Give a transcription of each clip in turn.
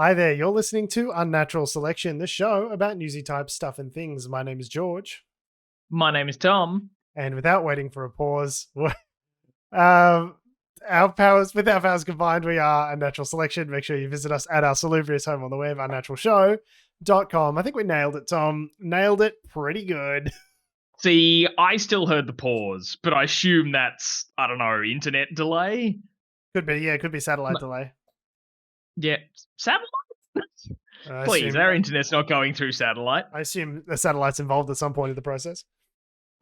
Hi there, you're listening to Unnatural Selection, the show about newsy type stuff and things. My name is George. My name is Tom. And without waiting for a pause, our powers combined, we are Unnatural Selection. Make sure you visit us at our salubrious home on the web, unnaturalshow.com. I think we nailed it, Tom. Nailed it pretty good. See, I still heard the pause, but I assume that's, I don't know, internet delay? Could be, yeah, could be satellite delay. Yeah, satellite? Please, our internet's not going through satellite. I assume the satellite's involved at some point in the process.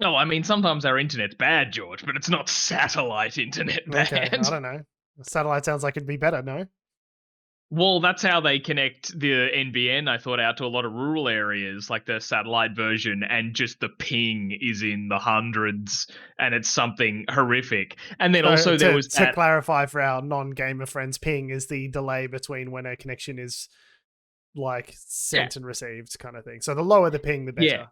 No, I mean, sometimes our internet's bad, George, but it's not satellite internet bad. Okay, I don't know. Satellite sounds like it'd be better, no? Well, that's how they connect the NBN, I thought, out to a lot of rural areas, like the satellite version, and just the ping is in the hundreds, and it's something horrific. And then there was to clarify for our non-gamer friends, ping is the delay between when a connection is like sent and received kind of thing. So the lower the ping, the better.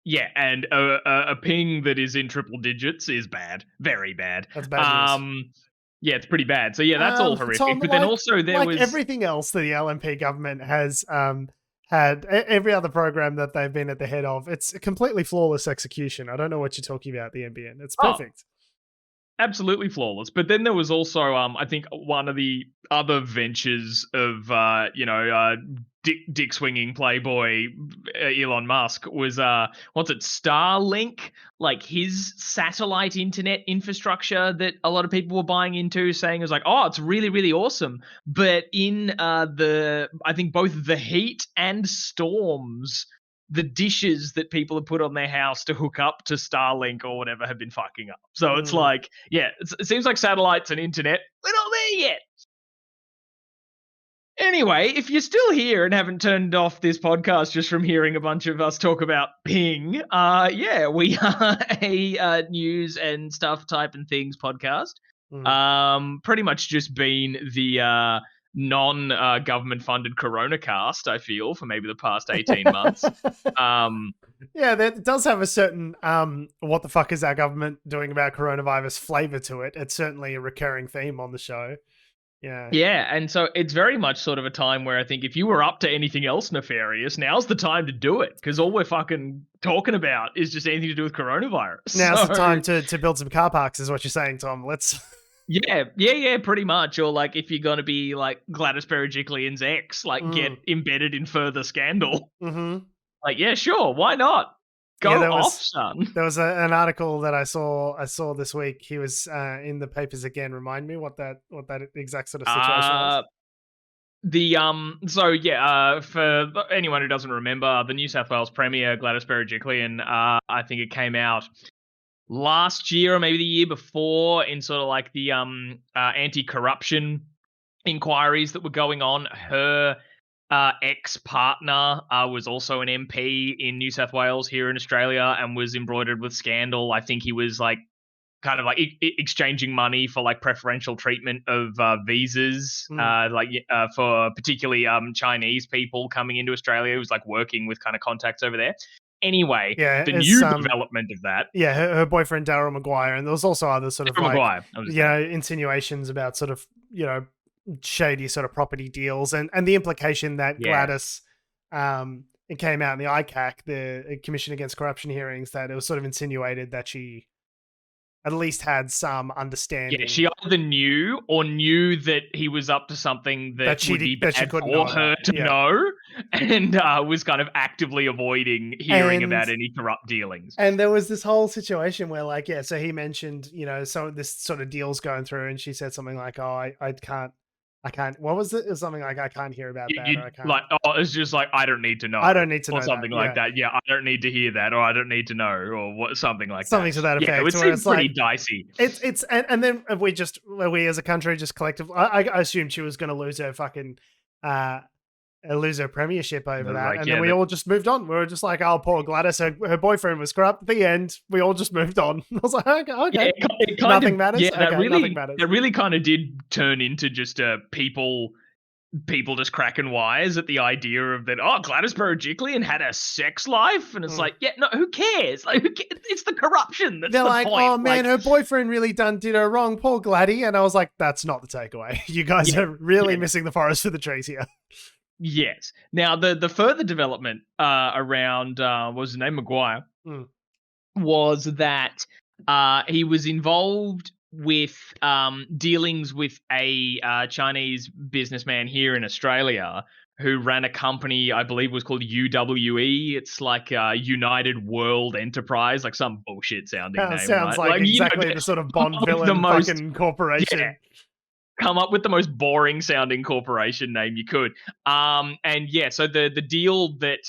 Yeah, and a ping that is in triple digits is bad. Very bad. That's bad news. Yeah, it's pretty bad. So yeah, that's all horrific. Tom, but then also there was everything else that the LNP government has had, every other program that they've been at the head of, it's a completely flawless execution. I don't know what you're talking about, the NBN. It's perfect. Absolutely flawless. But then there was also, I think, one of the other ventures of, dick swinging playboy Elon Musk was, Starlink, like his satellite internet infrastructure that a lot of people were buying into, saying it was like, oh, it's really, really awesome. But in I think both the heat and storms, the dishes that people have put on their house to hook up to Starlink or whatever have been fucking up. So it's like, yeah, it seems like satellites and internet, we're not there yet. Anyway, if you're still here and haven't turned off this podcast just from hearing a bunch of us talk about ping, we are a news and stuff type and things podcast. Pretty much just been the non-government funded Corona cast, I feel, for maybe the past 18 months. Yeah, that does have a certain what the fuck is our government doing about coronavirus flavor to it. It's certainly a recurring theme on the show. Yeah, and so it's very much sort of a time where I think if you were up to anything else nefarious, now's the time to do it, because all we're fucking talking about is just anything to do with coronavirus. Now's the time to build some car parks, is what you're saying, Tom. Let's... Yeah, pretty much. Or like if you're going to be like Gladys Berejiklian's ex, like get embedded in further scandal. Mm-hmm. Like, yeah, sure, why not? Go off, son. There was an article that I saw this week. He was in the papers again. Remind me what that exact sort of situation was. For anyone who doesn't remember, the New South Wales Premier, Gladys Berejiklian, I think it came out last year or maybe the year before in sort of like the anti-corruption inquiries that were going on. Her ex-partner was also an MP in New South Wales here in Australia and was embroidered with scandal. I think he was like kind of like exchanging money for like preferential treatment of visas, for particularly Chinese people coming into Australia. He was like working with kind of contacts over there. Anyway, the new development of that. Yeah, her boyfriend, Daryl Maguire, and there was also other sort of insinuations about sort of, shady sort of property deals and the implication that Gladys, it came out in the ICAC, the Commission Against Corruption hearings, that it was sort of insinuated that she at least had some understanding. Yeah, she either knew that he was up to something that would be bad for her to know, and was kind of actively avoiding hearing about any corrupt dealings. And there was this whole situation where, so he mentioned, so this sort of deal's going through, and she said something like, "Oh, I can't." What was it? It was something like, I can't hear about that. Or I can't. Like, it's just like, I don't need to know. I don't need to know. Or something like that. Yeah, I don't need to hear that, or I don't need to know, or what, something like something that. to that effect. Yeah, it seems pretty dicey. And then we as a country just collectively, I assumed she was going to lose her fucking, lose her premiership over that. And then we all just moved on. We were just like, oh, poor Gladys, her boyfriend was corrupt. At the end, we all just moved on. I was like, okay. Yeah, nothing matters. Yeah, nothing matters. It really kind of did turn into just people people just cracking wires at the idea of that. Oh, Gladys Berejiklian had a sex life, and it's like, yeah, no, who cares? Like, it's the corruption. That's They're the like, point. oh man, her boyfriend really did her wrong, poor Gladys. And I was like, that's not the takeaway. You guys are really missing the forest for the trees here. Yes. Now the further development around what was his name, Maguire, was that he was involved with dealings with a Chinese businessman here in Australia who ran a company, I believe was called UWE. It's like United World Enterprise, like some bullshit sounding name. Sounds right? like exactly the sort of Bond villain fucking corporation. Yeah, come up with the most boring sounding corporation name you could. And yeah, so the deal that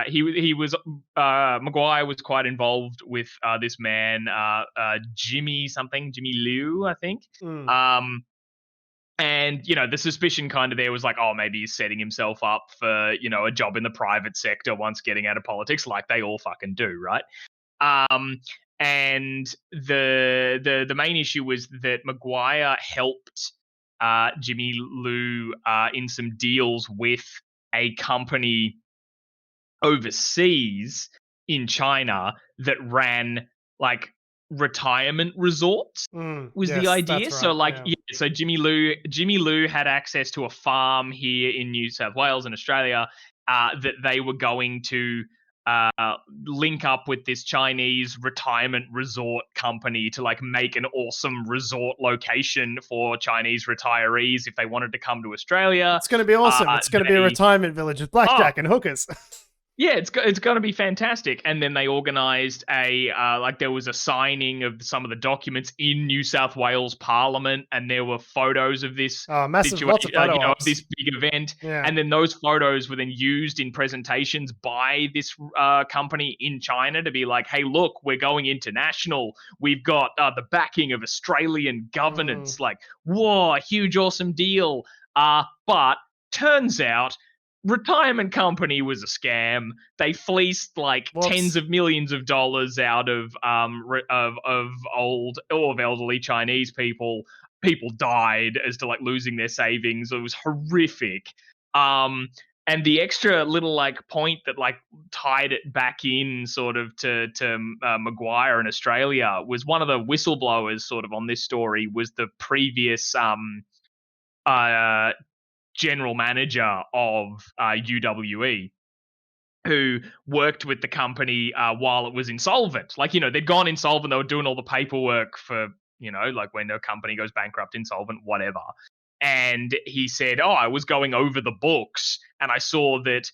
he was Maguire was quite involved with this man Jimmy Liu, I think. And the suspicion kind of there was like, oh, maybe he's setting himself up for a job in the private sector once getting out of politics, like they all fucking do, right? And the main issue was that Maguire helped Jimmy Liu in some deals with a company overseas in China that ran like retirement resorts was the idea. Right, so like so Jimmy Liu had access to a farm here in New South Wales in Australia that they were going to link up with this Chinese retirement resort company to like make an awesome resort location for Chinese retirees if they wanted to come to Australia. It's going to be awesome. It's going to be a retirement village with blackjack and hookers. Yeah, it's going to be fantastic. And then they organised there was a signing of some of the documents in New South Wales Parliament, and there were photos of this massive, lots of photo of this big event. Yeah. And then those photos were then used in presentations by this company in China to be like, hey, look, we're going international. We've got the backing of Australian governance. Like, whoa, huge, awesome deal. But turns out, retirement company was a scam. They fleeced like tens of millions of dollars out of elderly Chinese people. People died as to like losing their savings. It was horrific. And the extra little like point that like tied it back in sort of to Maguire in Australia was one of the whistleblowers sort of on this story was the previous general manager of UWE, who worked with the company while it was insolvent. Like, they'd gone insolvent. They were doing all the paperwork for, like when a company goes bankrupt, insolvent, whatever. And he said, I was going over the books and I saw that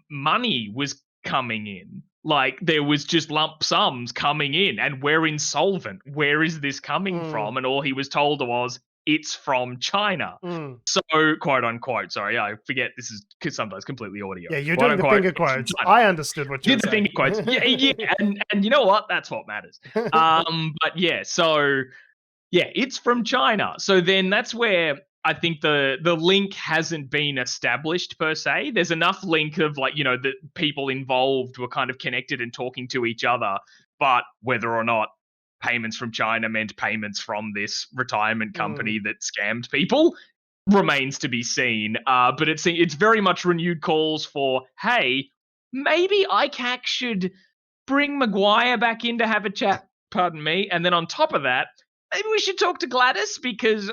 money was coming in. Like there was just lump sums coming in and we're insolvent. Where is this coming from? And all he was told was, it's from China. So, quote unquote, sorry, I forget this is sometimes completely audio. Yeah, you're doing the finger quotes. I understood what you were saying. The finger quotes. Yeah. And you know what? That's what matters. But yeah, so yeah, it's from China. So then that's where I think the link hasn't been established per se. There's enough link of like, the people involved were kind of connected and talking to each other, but whether or not payments from China meant payments from this retirement company that scammed people remains to be seen. But it's very much renewed calls for, hey, maybe ICAC should bring Maguire back in to have a chat, pardon me. And then on top of that, maybe we should talk to Gladys because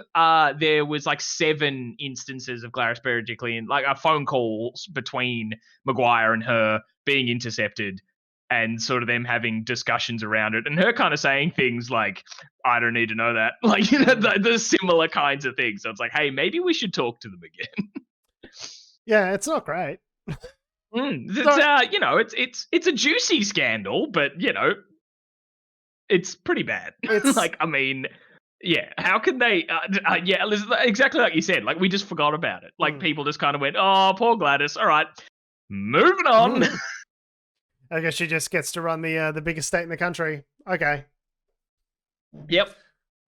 there was like 7 instances of Gladys Berejiklian, like phone calls between Maguire and her being intercepted and sort of them having discussions around it and her kind of saying things like, I don't need to know that. Like, the similar kinds of things. So it's like, hey, maybe we should talk to them again. Yeah, it's not great. It's it's a juicy scandal, but it's pretty bad. It's like, I mean, yeah, how can they? Exactly like you said. Like we just forgot about it. Like people just kind of went, "Oh, poor Gladys." All right, moving on. I guess she just gets to run the biggest state in the country. Okay. Yep.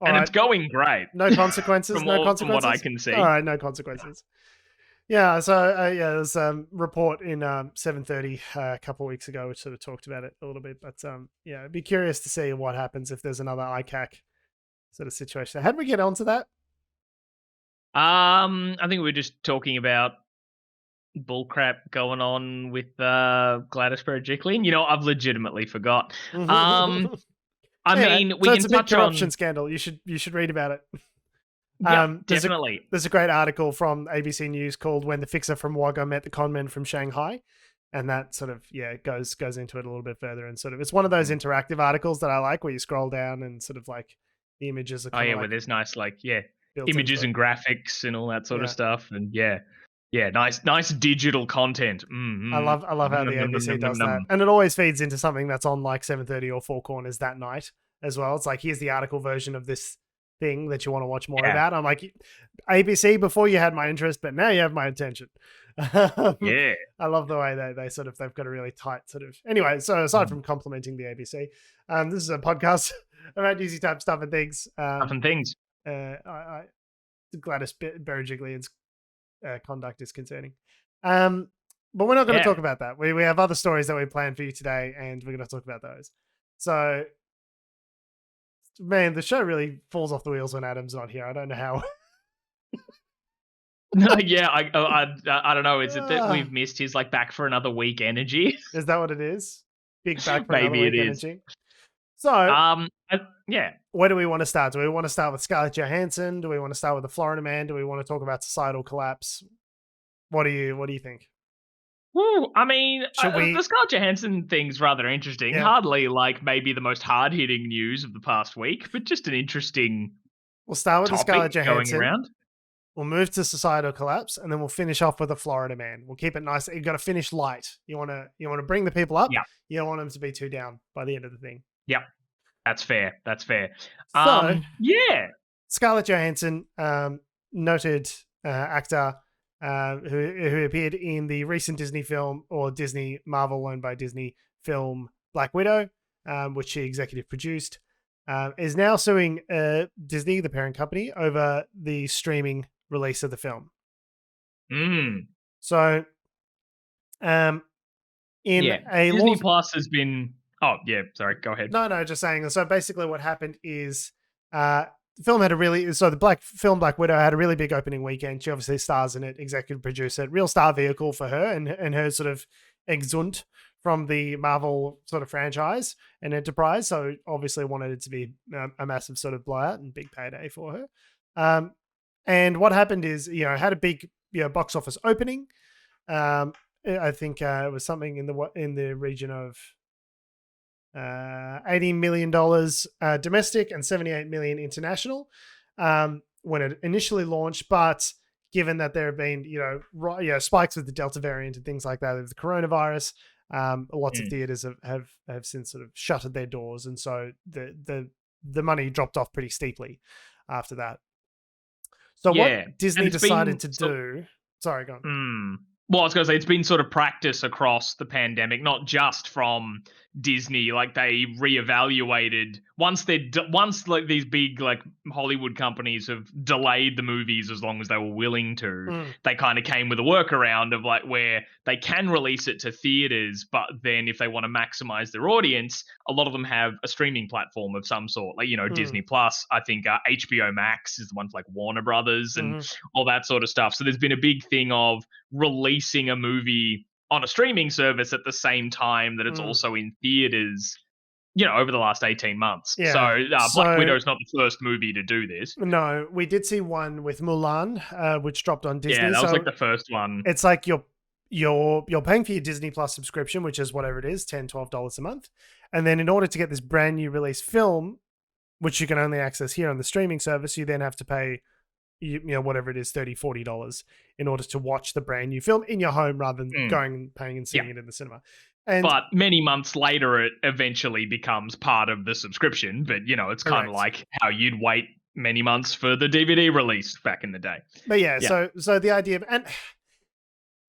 All and right. It's going great. No consequences. From what I can see. All right, no consequences. Yeah. So there was a report in 7:30 a couple of weeks ago, which sort of talked about it a little bit. But yeah, I'd be curious to see what happens if there's another ICAC sort of situation. How did we get onto that? I think we were just talking about bullcrap going on with Gladys Berejiklian. I've legitimately forgot. I Anyway, mean, we so can it's a big touch corruption on. scandal. You should read about it. Yeah, definitely. There's a great article from ABC News called "When the Fixer from Wagga Met the Conmen from Shanghai," and that sort of goes into it a little bit further, and sort of it's one of those interactive articles that I like where you scroll down and sort of like the images are Oh yeah, like where there's nice built images into and it. graphics and all that sort of stuff, and nice digital content. I love how the ABC does that, and it always feeds into something that's on like 7:30 or Four Corners that night as well. It's like, here's the article version of this thing that you want to watch more about. I'm like, ABC, before you had my interest, but now you have my attention. Yeah, I love the way they've got a really tight sort of. Anyway, so aside from complimenting the ABC, this is a podcast about easy type stuff and things. Gladys Berejiklian's conduct is concerning. But we're not going to talk about that. We have other stories that we planned for you today, and we're going to talk about those. So, man, the show really falls off the wheels when Adam's not here. I don't know how. Yeah, I don't know. Is it that we've missed his like back for another week energy? Is that what it is? Big back for Maybe another week energy. So, yeah. Where do we want to start? Do we want to start with Scarlett Johansson? Do we want to start with the Florida Man? Do we want to talk about societal collapse? What do you think? Well, I mean, the Scarlett Johansson thing's rather interesting. Yeah. Hardly like maybe the most hard-hitting news of the past week, but just an interesting. We'll start with the Scarlett Johansson. Going around. We'll move to societal collapse, and then we'll finish off with a Florida Man. We'll keep it nice. You got to finish light. You want to bring the people up. Yeah. You don't want them to be too down by the end of the thing. Yep. That's fair. So, Scarlett Johansson, noted actor, who appeared in the recent Disney film, or Disney Marvel owned by Disney film, Black Widow, which she executive produced, is now suing Disney, the parent company, over the streaming release of the film. So, Disney Plus has been. Oh yeah, sorry. Go ahead. No, just saying. So basically, what happened is, the film had the film Black Widow had a really big opening weekend. She obviously stars in it, executive producer, real star vehicle for her and her sort of exunt from the Marvel sort of franchise and enterprise. So obviously wanted it to be a massive sort of blowout and big payday for her. And what happened is, had a big box office opening. I think it was something in the region of $80 million domestic and $78 million international when it initially launched. But given that there have been spikes with the Delta variant and things like that of the coronavirus, lots of theaters have since sort of shuttered their doors, and so the money dropped off pretty steeply after that. So what Disney decided to do. Sorry, go on. Well, I was going to say, it's been sort of practice across the pandemic, not just from Disney. Like, they reevaluated once like these big like Hollywood companies have delayed the movies as long as they were willing to. They kind of came with a workaround of like where they can release it to theaters, but then if they want to maximize their audience, a lot of them have a streaming platform of some sort, like Disney Plus. I think HBO Max is the one for like Warner Brothers and all that sort of stuff. So there's been a big thing of releasing a movie on a streaming service at the same time that it's also in theaters, over the last 18 months. Yeah. So Black Widow is not the first movie to do this. No, we did see one with Mulan, which dropped on Disney. Yeah, that was like the first one. It's like you're paying for your Disney Plus subscription, which is whatever it is, $10, $12 a month. And then in order to get this brand new release film, which you can only access here on the streaming service, you then have to pay whatever it is, $30, $40 in order to watch the brand new film in your home rather than going and paying and seeing it in the cinema. But many months later, it eventually becomes part of the subscription. But, it's kind of like how you'd wait many months for the DVD release back in the day. But so the idea of,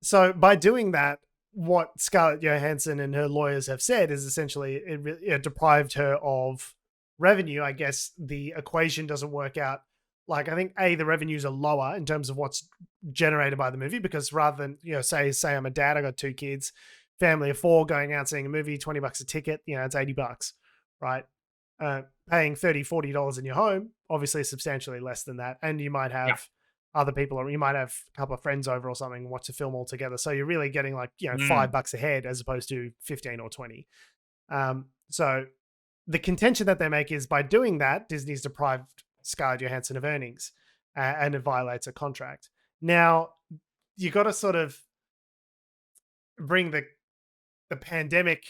so by doing that, what Scarlett Johansson and her lawyers have said is essentially it deprived her of revenue. I guess the equation doesn't work out. Like, I think the revenues are lower in terms of what's generated by the movie, because rather than, say I'm a dad, I got 2 kids, family of 4 going out seeing a movie, $20 a ticket, it's $80, right? Paying $30, $40 in your home, obviously substantially less than that. And you might have other people, or you might have a couple of friends over or something, watch the film all together. So you're really getting like, $5 a head as opposed to 15 or 20. So the contention that they make is by doing that, Disney's deprived Scarlett Johansson of earnings and it violates a contract. Now, you got to sort of bring the pandemic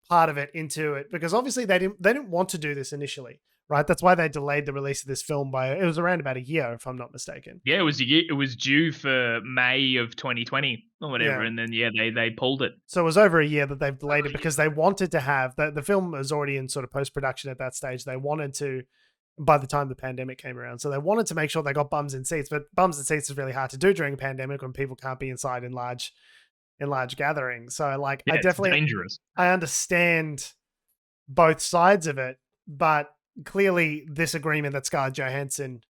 part of it into it, because obviously they didn't want to do this initially, right? That's why they delayed the release of this film it was around about a year, if I'm not mistaken. Yeah, it was due for May of 2020 or whatever, and then they pulled it. So it was over a year that they've delayed it because they wanted to have the film was already in sort of post-production at that stage. They wanted to, by the time the pandemic came around, so they wanted to make sure they got bums in seats, but bums in seats is really hard to do during a pandemic when people can't be inside in large gatherings. So like, I definitely, it's dangerous. I understand both sides of it, but clearly this agreement that Scarlett Johansson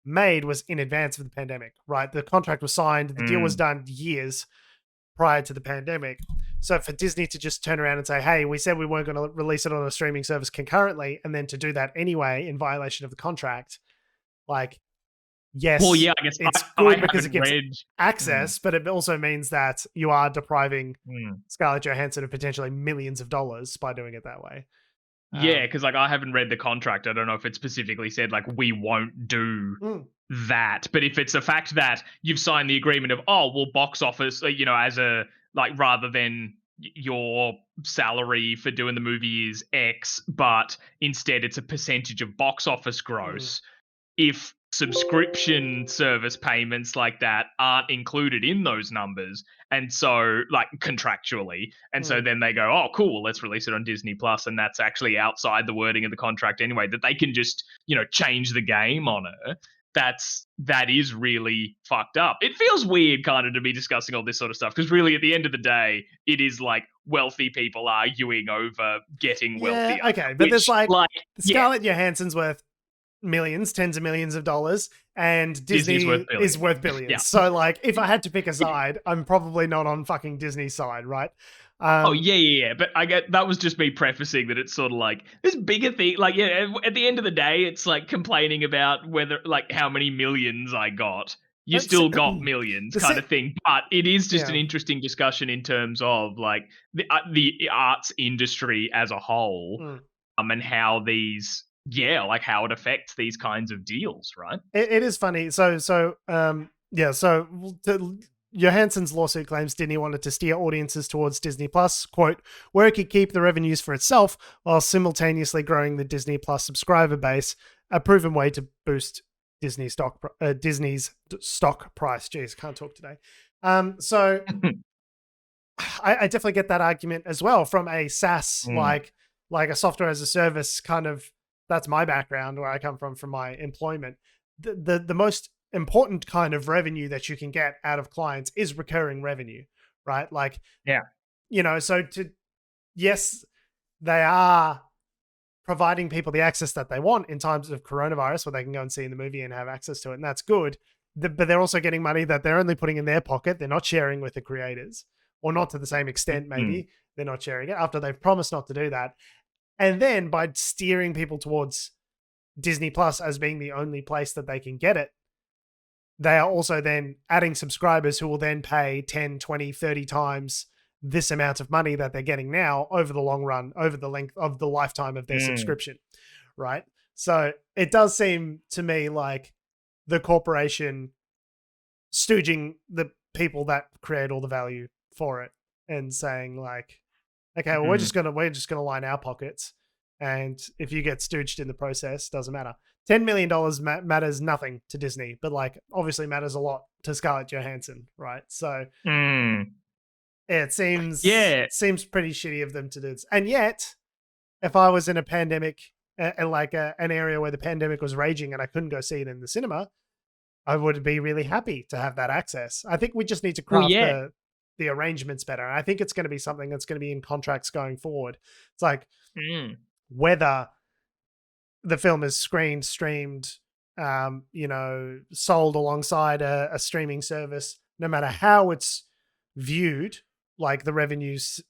made was in advance of the pandemic, right? The contract was signed, the deal was done years prior to the pandemic. So for Disney to just turn around and say, hey, we said we weren't going to release it on a streaming service concurrently, and then to do that anyway in violation of the contract, like, yes, well, yeah, I guess it's good because it gives access, but it also means that you are depriving Scarlett Johansson of potentially millions of dollars by doing it that way. Yeah, because like I haven't read the contract. I don't know if it specifically said like we won't do that. But if it's a fact that you've signed the agreement of, oh, well, box office, as a like rather than your salary for doing the movie is X, but instead it's a percentage of box office gross. If subscription service payments like that aren't included in those numbers, and so like contractually, and so then they go, oh cool, let's release it on Disney Plus, and that's actually outside the wording of the contract anyway, that they can just change the game on it. That is really fucked up. It feels weird kind of to be discussing all this sort of stuff, because really at the end of the day it is like wealthy people arguing over getting wealthier. Okay, but there's like Scarlett Johansson's worth millions, tens of millions of dollars, and Disney is worth billions. Yeah. So like, if I had to pick a side, I'm probably not on fucking Disney's side, right? Yeah. But I get that was just me prefacing that it's sort of like this bigger thing. Like, at the end of the day, it's like complaining about whether like how many millions I got. You still got millions, kind of thing. But it is just an interesting discussion in terms of like the arts industry as a whole, and how these. Yeah, like how it affects these kinds of deals, right? It is funny. So Johansson's lawsuit claims Disney wanted to steer audiences towards Disney Plus, quote, where it could keep the revenues for itself while simultaneously growing the Disney Plus subscriber base, a proven way to boost Disney's stock price. Jeez, can't talk today. So I definitely get that argument as well from a SaaS, like a software as a service kind of. That's my background, where I come from my employment. The most important kind of revenue that you can get out of clients is recurring revenue, right? Like, so yes, they are providing people the access that they want in times of coronavirus, where they can go and see the movie and have access to it, and that's good. But they're also getting money that they're only putting in their pocket. They're not sharing with the creators, or not to the same extent, maybe. They're not sharing it after they've promised not to do that. And then by steering people towards Disney Plus as being the only place that they can get it, they are also then adding subscribers who will then pay 10, 20, 30 times this amount of money that they're getting now over the long run, over the length of the lifetime of their subscription, right? So it does seem to me like the corporation stooging the people that create all the value for it and saying like, okay, well, we're just gonna line our pockets, and if you get stooged in the process, doesn't matter. $10 million matters nothing to Disney, but like obviously matters a lot to Scarlett Johansson, right? So it seems pretty shitty of them to do this. And yet, if I was in a pandemic, an area where the pandemic was raging and I couldn't go see it in the cinema, I would be really happy to have that access. I think we just need to craft the arrangements better. And I think it's going to be something that's going to be in contracts going forward. It's like whether the film is streamed, sold alongside a streaming service, no matter how it's viewed, like the revenues,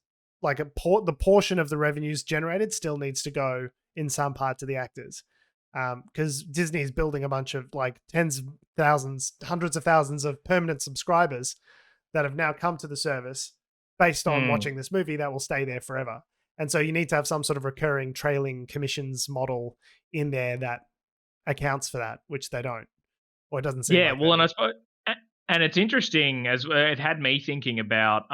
like the portion of the revenues generated still needs to go in some part to the actors. because Disney is building a bunch of like tens of thousands, hundreds of thousands of permanent subscribers that have now come to the service based on watching this movie that will stay there forever. And so you need to have some sort of recurring trailing commissions model in there that accounts for that, which they don't, or it doesn't seem like well, that. and I suppose, and it's interesting as it had me thinking about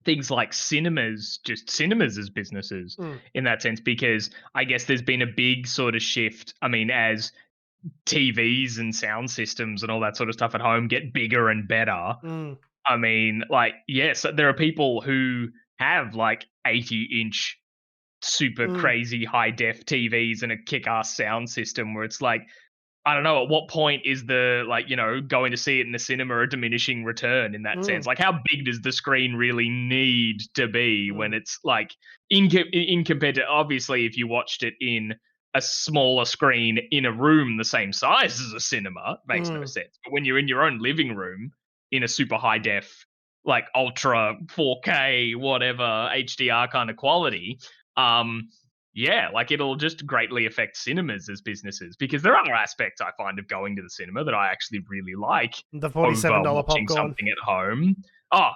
things like cinemas as businesses in that sense, because I guess there's been a big sort of shift. I mean, as TVs and sound systems and all that sort of stuff at home get bigger and better. I mean, like, yes, there are people who have like 80-inch super crazy high def TVs and a kick-ass sound system where it's like, I don't know, at what point is the, like, you know, going to see it in the cinema a diminishing return in that sense? Like, how big does the screen really need to be when it's like in compared to, obviously, if you watched it in a smaller screen in a room the same size as a cinema, makes no sense. But when you're in your own living room in a super high def, like ultra 4K, whatever, HDR kind of quality, yeah, like it'll just greatly affect cinemas as businesses, because there are aspects I find of going to the cinema that I actually really like. The $47 watching popcorn. Something at home. I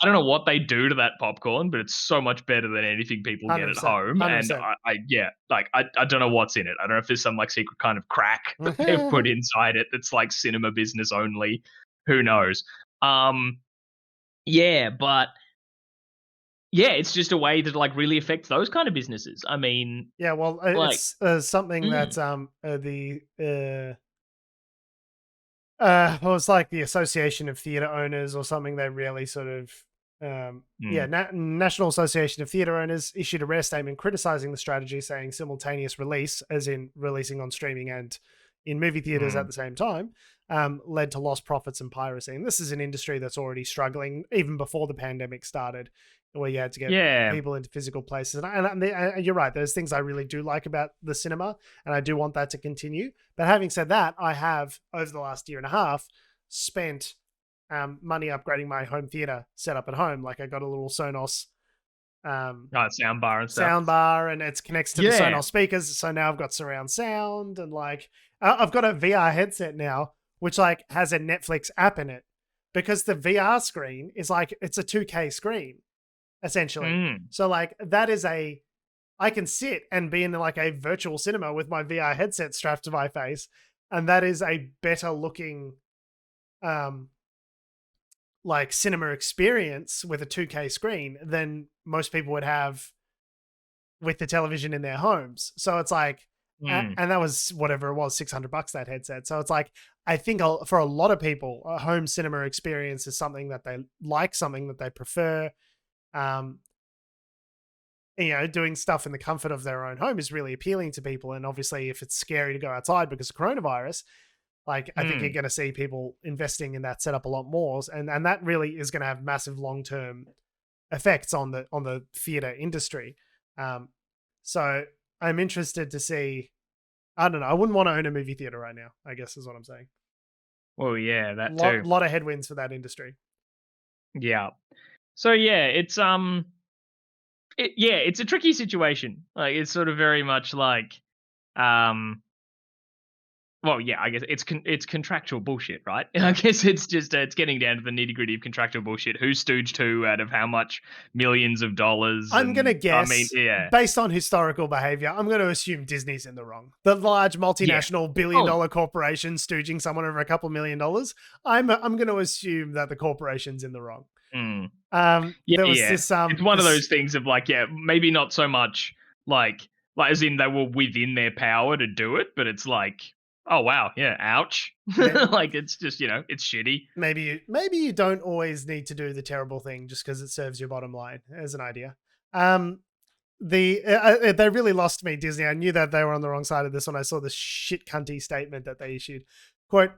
don't know what they do to that popcorn, but it's so much better than anything people get at home. 100%. And I don't know what's in it. I don't know if there's some like secret kind of crack that they've put inside it that's like cinema business only. Who knows? Yeah, it's just a way to like really affect those kind of businesses. I mean, yeah, well, like, it's something that well, it's like the Association of Theatre Owners or something. They really sort of National Association of Theatre Owners issued a rare statement criticizing the strategy, saying simultaneous release, as in releasing on streaming and in movie theaters at the same time, led to lost profits and piracy. And this is an industry that's already struggling even before the pandemic started, where you had to get people into physical places. And you're right, there's things I really do like about the cinema, and I do want that to continue. But having said that, I have, over the last year and a half, spent money upgrading my home theater setup at home. Like, I got a little Sonos soundbar and stuff. Soundbar, and it connects to the Sonos speakers. So now I've got surround sound, and like I've got a VR headset now, which like has a Netflix app in it, because the VR screen is like, it's a 2K screen essentially. So like that is I can sit and be in like a virtual cinema with my VR headset strapped to my face, and that is a better looking like cinema experience with a 2K screen than most people would have with the television in their homes. So it's like, and that was whatever it was, $600 that headset. So it's like, I think for a lot of people, a home cinema experience is something that they like, something that they prefer. You know, doing stuff in the comfort of their own home is really appealing to people. And obviously, if it's scary to go outside because of coronavirus, like I think you're going to see people investing in that setup a lot more, and that really is going to have massive long-term effects on the theater industry. So I'm interested to see. I don't know. I wouldn't want to own a movie theater right now, I guess is what I'm saying. Well, yeah, that too. A lot of headwinds for that industry. Yeah. So yeah, it's it's a tricky situation. Like, it's sort of very much like, well, yeah, I guess it's contractual bullshit, right? I guess it's just it's getting down to the nitty gritty of contractual bullshit. Who stooged who out of how much millions of dollars? I'm gonna guess, based on historical behavior, I'm going to assume Disney's in the wrong. The large multinational billion-dollar corporation stooging someone over a couple $1 million. I'm going to assume that the corporation's in the wrong. It's one of those things of like, maybe not so much like as in they were within their power to do it, but it's like, oh wow, ouch. Like, it's just, it's shitty. Maybe you don't always need to do the terrible thing just because it serves your bottom line, as an idea. They really lost me, Disney. I knew that they were on the wrong side of this when I saw the shit cunty statement that they issued. Quote,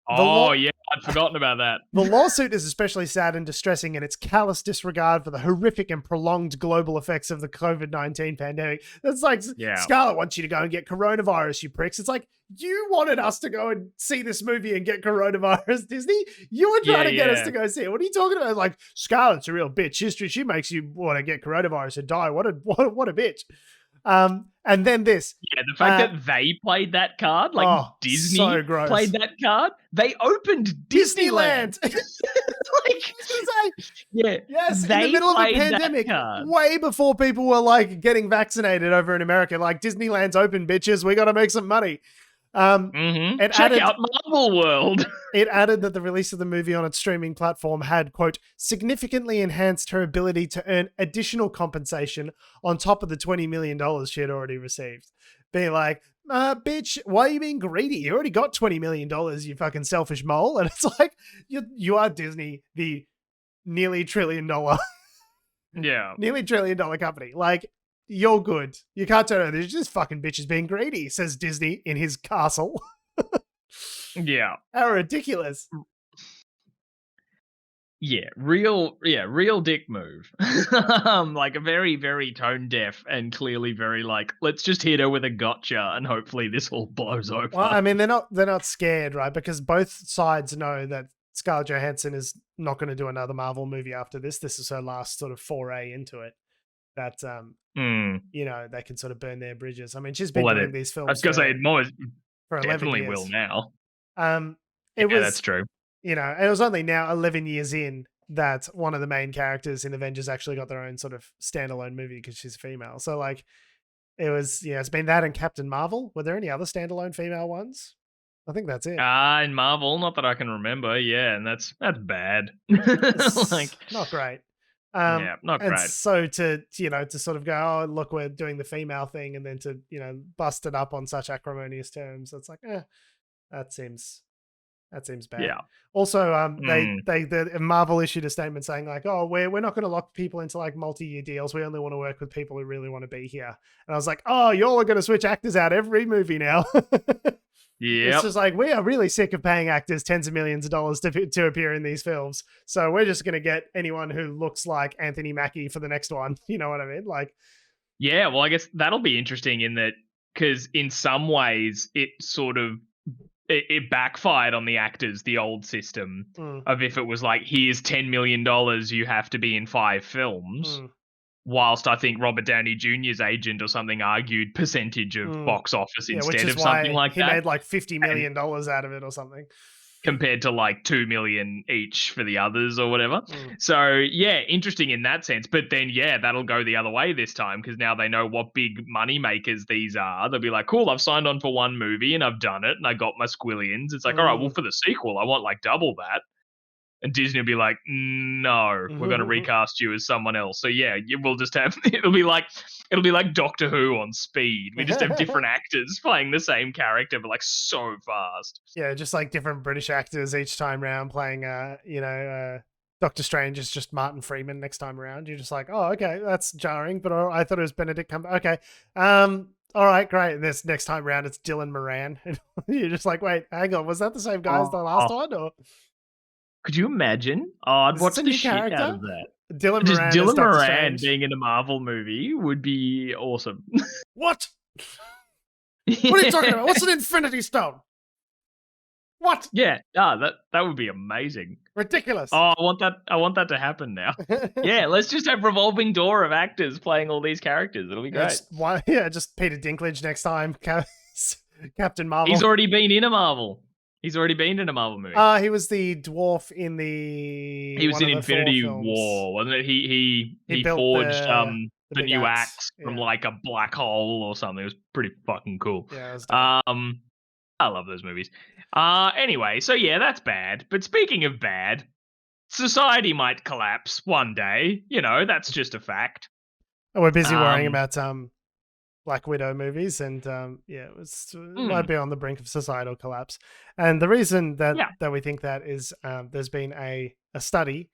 I'd forgotten about that. The lawsuit is especially sad and distressing in its callous disregard for the horrific and prolonged global effects of the COVID-19 pandemic. That's like, Scarlett wants you to go and get coronavirus, you pricks. It's like, you wanted us to go and see this movie and get coronavirus, Disney. You were trying to get us to go see it. What are you talking about? Like, Scarlett's a real bitch. She makes you want to get coronavirus and die. What a bitch. And then this. Yeah, the fact that they played that card, like Disney so gross. played that card. They opened Disneyland. Like, yeah, yes, in the middle of a pandemic, way before people were like getting vaccinated over in America. Like, Disneyland's open, bitches. We got to make some money. Check out Marvel World. It added that the release of the movie on its streaming platform had, quote, significantly enhanced her ability to earn additional compensation on top of the $20 million she had already received. Being like, bitch, why are you being greedy? You already got $20 million, you fucking selfish mole. And it's like, you are Disney, the nearly $1 trillion company. Like, you're good. You can't turn around. There's just fucking bitches being greedy, says Disney in his castle. Yeah. How ridiculous. Yeah, real dick move. Like a very, very tone deaf and clearly very like, let's just hit her with a gotcha and hopefully this all blows over. Well, I mean, they're not scared, right? Because both sides know that Scarlett Johansson is not going to do another Marvel movie after this. This is her last sort of foray into it. That you know, they can sort of burn their bridges. I mean, she's been doing these films. I was going to say more for 11 definitely years. Will now. That's true. You know, it was only now 11 years in that one of the main characters in Avengers actually got their own sort of standalone movie because she's a female. So like, it was it's been that and Captain Marvel. Were there any other standalone female ones? I think that's it. In Marvel, not that I can remember. Yeah, and that's bad. Like, not great. Not great. So to sort of go, oh, look, we're doing the female thing, and then to, bust it up on such acrimonious terms, it's like, that seems bad. Yeah. Also, the Marvel issued a statement saying like, oh, we're not going to lock people into like multi-year deals. We only want to work with people who really want to be here. And I was like, oh, y'all are going to switch actors out every movie now. Yeah, it's just like, we are really sick of paying actors tens of millions of dollars to appear in these films. So we're just going to get anyone who looks like Anthony Mackie for the next one. You know what I mean? Like, yeah, well, I guess that'll be interesting in that, because in some ways it sort of, it backfired on the actors, the old system of if it was like, here's $10 million, you have to be in 5 films. Whilst I think Robert Downey Jr.'s agent or something argued percentage of box office instead of something like that. He made like $50 million out of it or something. Compared to like $2 million each for the others or whatever. So yeah, interesting in that sense. But then that'll go the other way this time, because now they know what big money makers these are. They'll be like, cool, I've signed on for one movie and I've done it and I got my squillions. It's like, all right, well, for the sequel, I want like double that. And Disney will be like, no, we're going to recast you as someone else. So we'll just have, it'll be like Doctor Who on speed. We just have different actors playing the same character, but like so fast. Yeah, just like different British actors each time round playing, Doctor Strange is just Martin Freeman next time around. You're just like, oh, okay, that's jarring, but I thought it was Benedict Cumberbatch. Okay. All right, great. And this next time round, it's Dylan Moran. You're just like, wait, hang on, was that the same guy as the last one? Or could you imagine? I'd watch the shit out of that. Dylan Moran being in a Marvel movie would be awesome. What? What are you talking about? What's an Infinity Stone? What? Yeah, that would be amazing. Ridiculous. Oh, I want that to happen now. Yeah, let's just have revolving door of actors playing all these characters. It'll be great. Just Peter Dinklage next time. Captain Marvel. He's already been in a Marvel. He's already been in a Marvel movie. He was the dwarf in the. He was in Infinity War, wasn't it? He forged the new axe from like a black hole or something. It was pretty fucking cool. Yeah, it was I love those movies. Anyway, so that's bad. But speaking of bad, society might collapse one day. That's just a fact. We're busy worrying about Black Widow movies, and it might be on the brink of societal collapse. And the reason that we think that is there's been a study,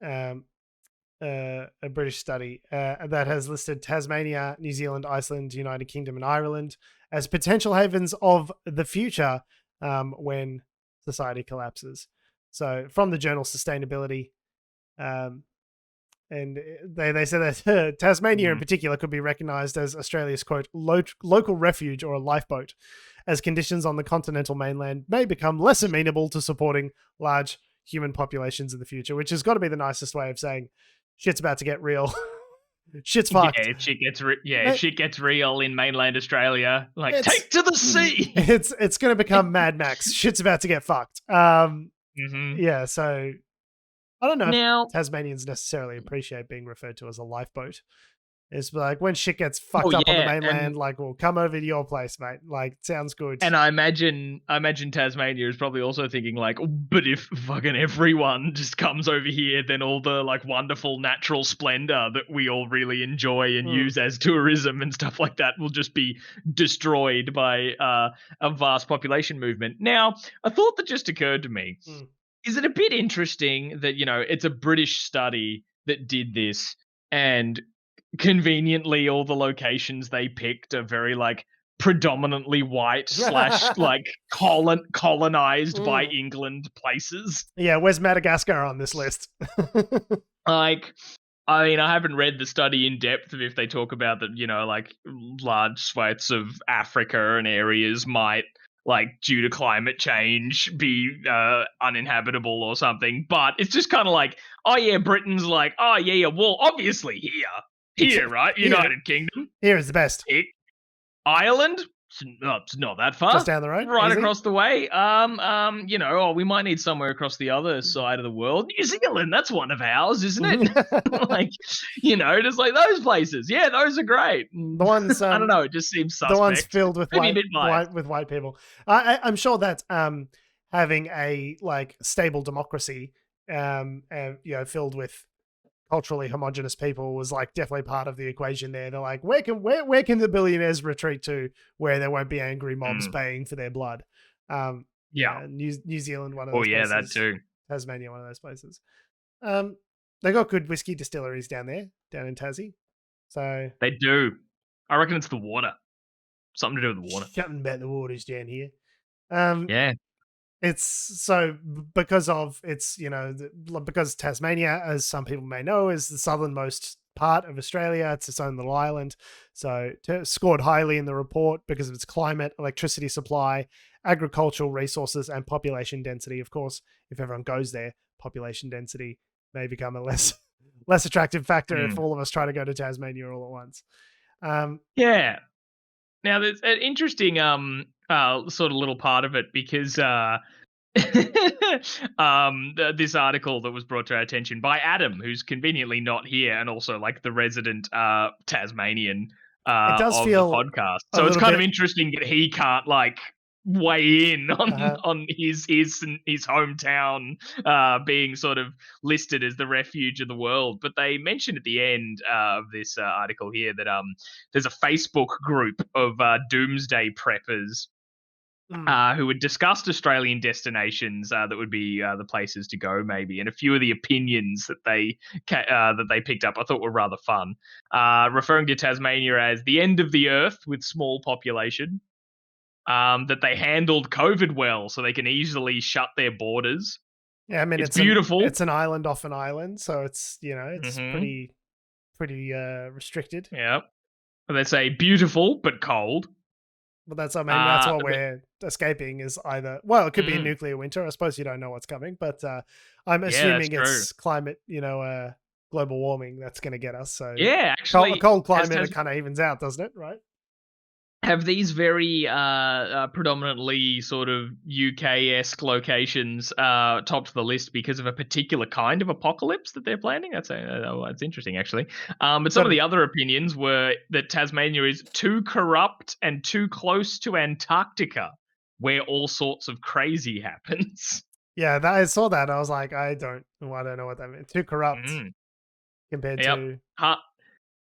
a British study that has listed Tasmania, New Zealand, Iceland, United Kingdom, and Ireland as potential havens of the future when society collapses. So from the journal Sustainability, and they said that Tasmania in particular could be recognised as Australia's, quote, local refuge or a lifeboat, as conditions on the continental mainland may become less amenable to supporting large human populations in the future, which has got to be the nicest way of saying shit's about to get real. Shit's fucked. Yeah, if shit gets real in mainland Australia, like take to the sea. It's going to become Mad Max. Shit's about to get fucked. Yeah, so I don't know if Tasmanians necessarily appreciate being referred to as a lifeboat. It's like when shit gets fucked up on the mainland, like we'll come over to your place, mate. Like, sounds good. And I imagine Tasmania is probably also thinking like, but if fucking everyone just comes over here, then all the like wonderful natural splendor that we all really enjoy and use as tourism and stuff like that will just be destroyed by a vast population movement. Now, a thought that just occurred to me, is it a bit interesting that, you know, it's a British study that did this, and conveniently all the locations they picked are very like predominantly white / like colonized by England places. Yeah, where's Madagascar on this list? Like, I mean, I haven't read the study in depth of if they talk about that, you know, like large swathes of Africa and areas might, like, due to climate change be uninhabitable or something. But it's just kind of like, oh yeah, Britain's like, oh yeah, well, obviously here, right? United Kingdom. Here is the best. Ireland, it's not that far. Just down the road. Right across the way. You know, we might need somewhere across the other side of the world. New Zealand, that's one of ours, isn't it? Like, you know, just like those places. Yeah, those are great. The ones I don't know, it just seems suspect. The ones filled with white people. I'm sure that having a like stable democracy, you know, filled with culturally homogenous people was like definitely part of the equation there. They're like, where can the billionaires retreat to where there won't be angry mobs paying for their blood? New Zealand, one of those places. That too. Tasmania, one of those places. They got good whiskey distilleries down in Tassie. So they do. I reckon it's the water. Something to do with the water. Something about the waters down here. Yeah. It's so because Tasmania, as some people may know, is the southernmost part of Australia. It's its own little island. So scored highly in the report because of its climate, electricity supply, agricultural resources, and population density. Of course, if everyone goes there, population density may become a less attractive factor if all of us try to go to Tasmania all at once. Yeah. Now there's an interesting sort of little part of it because this article that was brought to our attention by Adam, who's conveniently not here, and also like the resident Tasmanian it does of feel the podcast. So it's kind of interesting that he can't like weigh in on his hometown being sort of listed as the refuge of the world. But they mentioned at the end of this article here that there's a Facebook group of doomsday preppers who had discussed Australian destinations that would be the places to go, maybe, and a few of the opinions that they picked up I thought were rather fun, referring to Tasmania as the end of the earth with small population, that they handled COVID well, so they can easily shut their borders. Yeah, I mean, it's beautiful. It's an island off an island, so it's, you know, it's pretty restricted. Yeah, they say beautiful but cold. But that's what we're escaping is either, well, it could be a nuclear winter. I suppose you don't know what's coming, but I'm assuming it's climate, you know, global warming that's going to get us. So yeah, actually, a cold climate, it kind of evens out, doesn't it? Right? Have these very predominantly sort of UK-esque locations topped the list because of a particular kind of apocalypse that they're planning? That's interesting, actually. But some of the other opinions were that Tasmania is too corrupt and too close to Antarctica, where all sorts of crazy happens. Yeah, I saw that. I was like, I don't know what that means. Too corrupt compared to...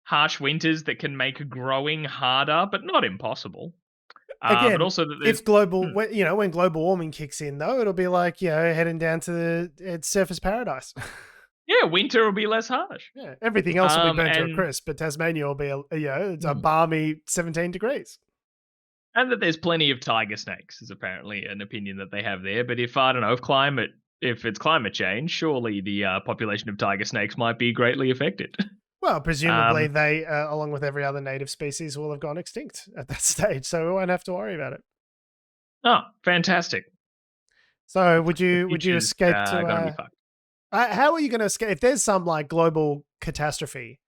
harsh winters that can make growing harder, but not impossible. Again, but also that if when global warming kicks in, though, it'll be like, you know, heading down to its surface paradise. Yeah, winter will be less harsh. Yeah, everything else will be burnt to a crisp, but Tasmania will be, it's a balmy 17 degrees. And that there's plenty of tiger snakes is apparently an opinion that they have there. But if it's climate change, surely the population of tiger snakes might be greatly affected. Well, presumably they, along with every other native species, will have gone extinct at that stage, so we won't have to worry about it. Oh, fantastic! So, would you escape to? How are you going to escape if there's some like global catastrophe?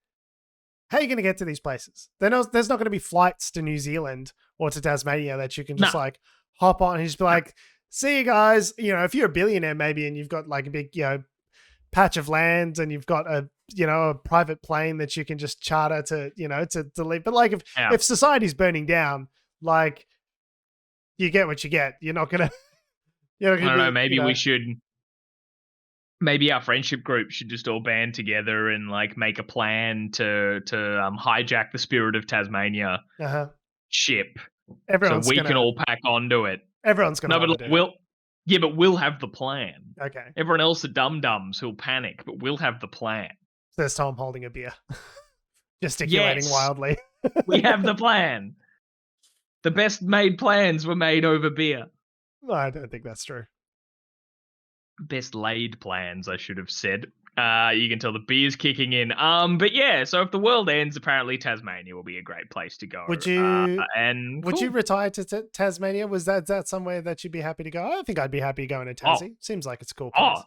how are you going to get to these places? There's not going to be flights to New Zealand or to Tasmania that you can just like hop on and just be like, see you guys. You know, if you're a billionaire maybe and you've got like a big, you know, patch of land and you've got a, you know, a private plane that you can just charter to, you know, to leave. But like if society's burning down, like you get what you get. You're not going to, I don't know, maybe we should... Maybe our friendship group should just all band together and like make a plan to hijack the Spirit of Tasmania ship. Everyone's so we can all pack onto it. Everyone's gonna. No, but we'll have the plan. Okay. Everyone else are dum-dums who'll panic, but we'll have the plan. There's Tom holding a beer, gesticulating wildly. We have the plan. The best made plans were made over beer. No, I don't think that's true. Best laid plans, I should have said. You can tell the beer's kicking in. But yeah, so if the world ends, apparently Tasmania will be a great place to go. Would you retire to Tasmania? Was that somewhere that you'd be happy to go? I think I'd be happy going to Tassie. Seems like it's a cool place. Oh,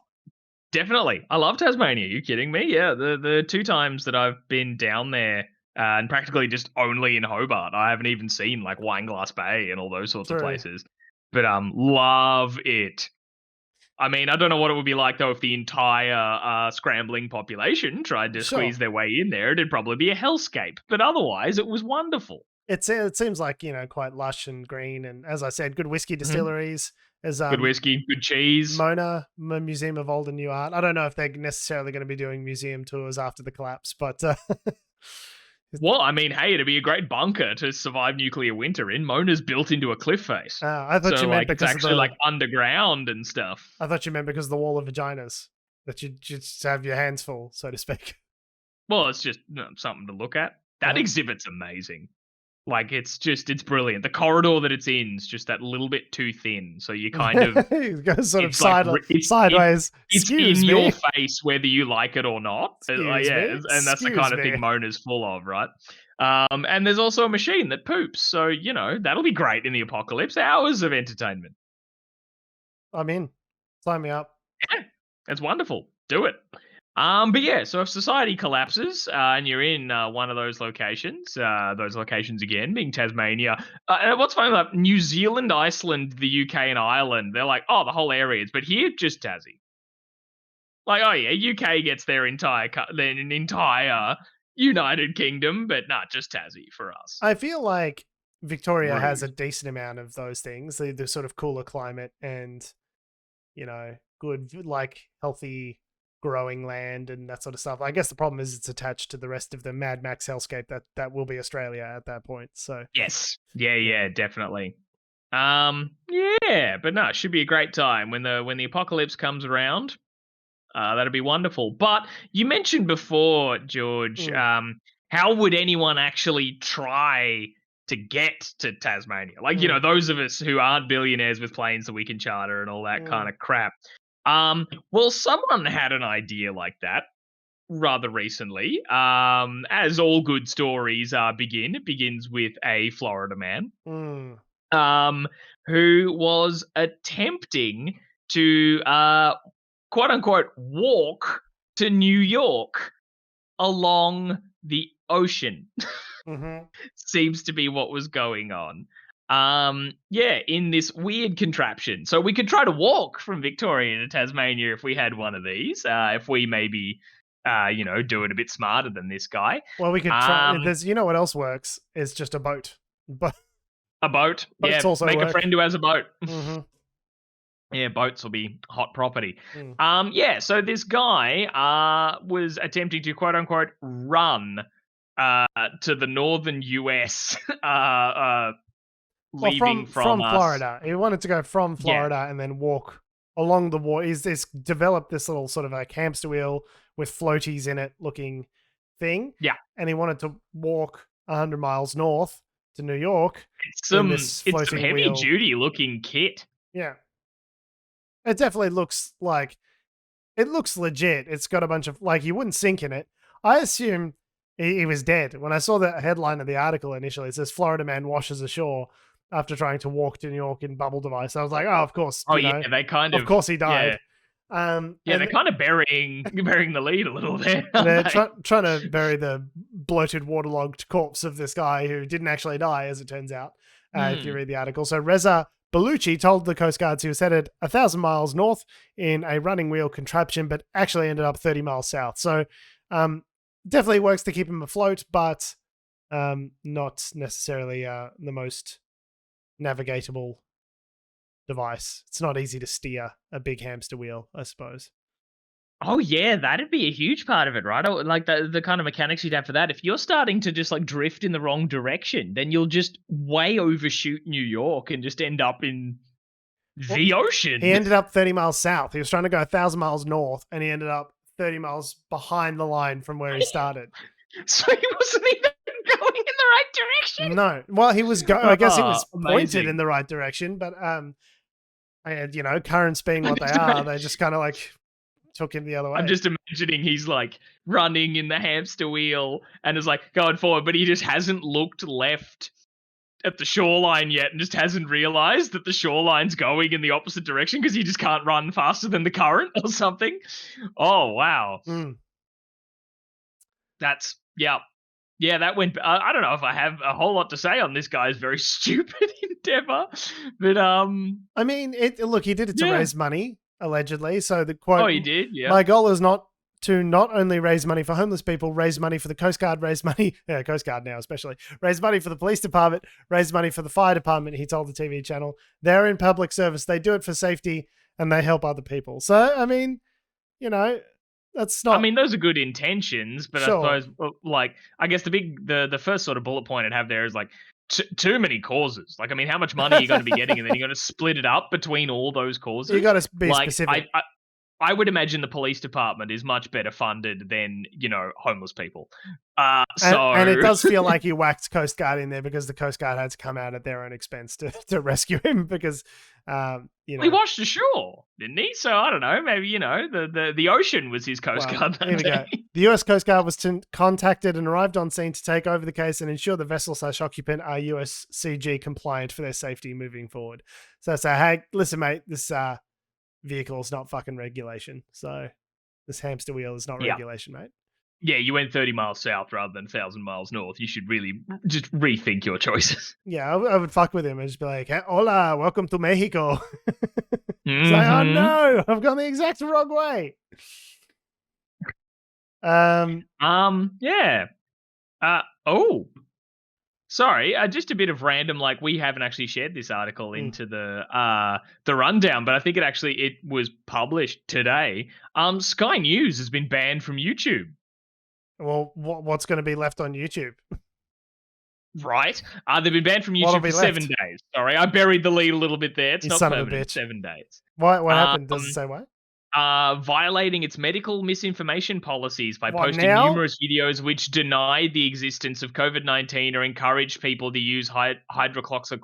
definitely. I love Tasmania. Are you kidding me? Yeah, the 2 times that I've been down there, and practically just only in Hobart. I haven't even seen like Wineglass Bay and all those sorts of places. But love it. I mean, I don't know what it would be like, though, if the entire scrambling population tried to squeeze their way in there. It'd probably be a hellscape. But otherwise, it was wonderful. It seems like, you know, quite lush and green. And as I said, good whiskey distilleries. There's, good whiskey, good cheese. Mona, Museum of Old and New Art. I don't know if they're necessarily going to be doing museum tours after the collapse, but... Well, I mean, hey, it'd be a great bunker to survive nuclear winter in. Mona's built into a cliff face. I thought you meant because it's actually like underground and stuff. I thought you meant because of the wall of vaginas, that you just have your hands full, so to speak. Well, it's just something to look at. That exhibit's amazing. Like, it's brilliant. The corridor that it's in is just that little bit too thin, so you kind of... it goes sort of sideways. It's in your face whether you like it or not. And that's the kind of thing Mona's full of, right? And there's also a machine that poops, so, you know, that'll be great in the apocalypse. Hours of entertainment. I'm in. Sign me up. Yeah, it's wonderful. Do it. But yeah, so if society collapses and you're in one of those locations again being Tasmania, and what's funny about New Zealand, Iceland, the UK, and Ireland, they're like, oh, the whole area, but here just Tassie. Like, oh yeah, UK gets their entire United Kingdom, but not just Tassie for us. I feel like Victoria has a decent amount of those things, the sort of cooler climate and, you know, good, like, healthy growing land and that sort of stuff. I guess the problem is it's attached to the rest of the Mad Max hellscape that will be Australia at that point. So yes, yeah, definitely. Yeah, but no, it should be a great time when the apocalypse comes around. That'd be wonderful. But you mentioned before, George, how would anyone actually try to get to Tasmania? Like, you know, those of us who aren't billionaires with planes that we can charter and all that kind of crap. Well, someone had an idea like that rather recently. As all good stories begin, it begins with a Florida man who was attempting to quote unquote walk to New York along the ocean. Seems to be what was going on. In this weird contraption. So we could try to walk from Victoria to Tasmania if we had one of these. If we maybe, do it a bit smarter than this guy. Well, we could try. You know what else works? Is just a boat. But a boat. Yeah, also make a friend who has a boat. Yeah, boats will be hot property. So this guy was attempting to quote unquote run to the northern US. Leaving from Florida. He wanted to go from Florida and then walk along the water. He's developed this little sort of like hamster wheel with floaties in it looking thing. Yeah. And he wanted to walk 100 miles north to New York. It's some heavy duty looking kit. Yeah. It definitely looks like, it looks legit. It's got a bunch of, like, you wouldn't sink in it. I assume he was dead. When I saw the headline of the article initially, it says Florida man washes ashore after trying to walk to New York in bubble device. I was like, oh, of course. They kind of... Of course he died. They're kind of burying the lead a little bit. They're trying to bury the bloated, waterlogged corpse of this guy who didn't actually die, as it turns out, if you read the article. So Reza Bellucci told the Coast Guards he was headed 1,000 miles north in a running wheel contraption, but actually ended up 30 miles south. So definitely works to keep him afloat, but not necessarily the most navigatable device. It's not easy to steer a big hamster wheel, I suppose. Oh yeah, that'd be a huge part of it, right? Like the kind of mechanics you'd have for that. If you're starting to just like drift in the wrong direction, then you'll just way overshoot New York and just end up in the ocean. He ended up 30 miles south. He was trying to go 1,000 miles north, and he ended up 30 miles behind the line from where he started. So he wasn't even going in the right direction? No. Well, he was I guess he was pointed in the right direction, but you know, currents being what they are, they just kind of like took him the other way. I'm just imagining he's like running in the hamster wheel and is like going forward, but he just hasn't looked left at the shoreline yet and just hasn't realized that the shoreline's going in the opposite direction because he just can't run faster than the current or something. Oh, wow. That's, yeah, that went, I don't know if I have a whole lot to say on this guy's very stupid endeavor, but I mean, look, he did it to raise money, allegedly. So the quote, oh, he did, yeah. My goal is not only raise money for homeless people, raise money for the Coast Guard, raise money, Coast Guard now especially, raise money for the police department, raise money for the fire department, he told the TV channel. They're in public service. They do it for safety and they help other people. So, I mean, you know, that's not... I mean, those are good intentions, but sure. I suppose, like, I guess the first sort of bullet point I'd have there is like, too many causes. Like, I mean, how much money are you going to be getting, and then you're going to split it up between all those causes? You got to be specific. I would imagine the police department is much better funded than, you know, homeless people. And it does feel like you whacked Coast Guard in there because the Coast Guard had to come out at their own expense to rescue him because, you know. He washed ashore, didn't he? So, I don't know, maybe, you know, the ocean was his Coast Guard that here we day. go. The US Coast Guard was contacted and arrived on scene to take over the case and ensure the vessel/occupant are USCG compliant for their safety moving forward. So, hey, listen, mate, this vehicle is not fucking regulation. So this hamster wheel is not regulation, mate. Yeah, you went 30 miles south rather than 1,000 miles north. You should really just rethink your choices. Yeah, I would fuck with him and just be like, hola, welcome to Mexico. It's like, oh no, I've gone the exact wrong way. Yeah. Sorry, just a bit of random, like, we haven't actually shared this article into the rundown, but I think it was published today. Sky News has been banned from YouTube. Well, what's going to be left on YouTube? Right. They've been banned from YouTube for 7 days. Sorry, I buried the lead a little bit there. It's not permanent. 7 days. What happened? Does it say why? Violating its medical misinformation policies by posting numerous videos which deny the existence of COVID-19 or encourage people to use hydroxychloroquine.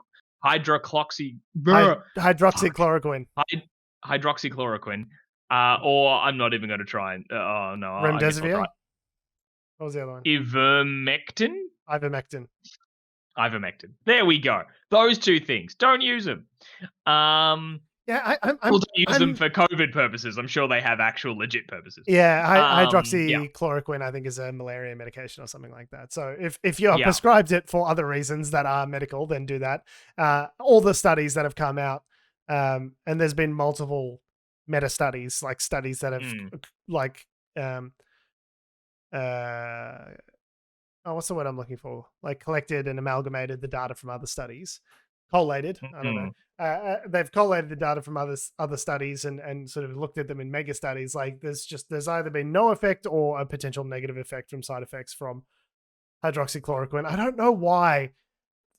Hydroxychloroquine. Or I'm not even going to try. Remdesivir? What was the other one? Ivermectin. There we go. Those two things. Don't use them. Yeah, don't use them for COVID purposes. I'm sure they have actual legit purposes. Yeah, hydroxychloroquine, I think, is a malaria medication or something like that. So if you're prescribed it for other reasons that are medical, then do that. All the studies that have come out, and there's been multiple meta studies, like studies that have what's the word I'm looking for? Like collected and amalgamated the data from other studies. Collated, I don't know. They've collated the data from other studies and sort of looked at them in mega studies. Like there's either been no effect or a potential negative effect from side effects from hydroxychloroquine. I don't know why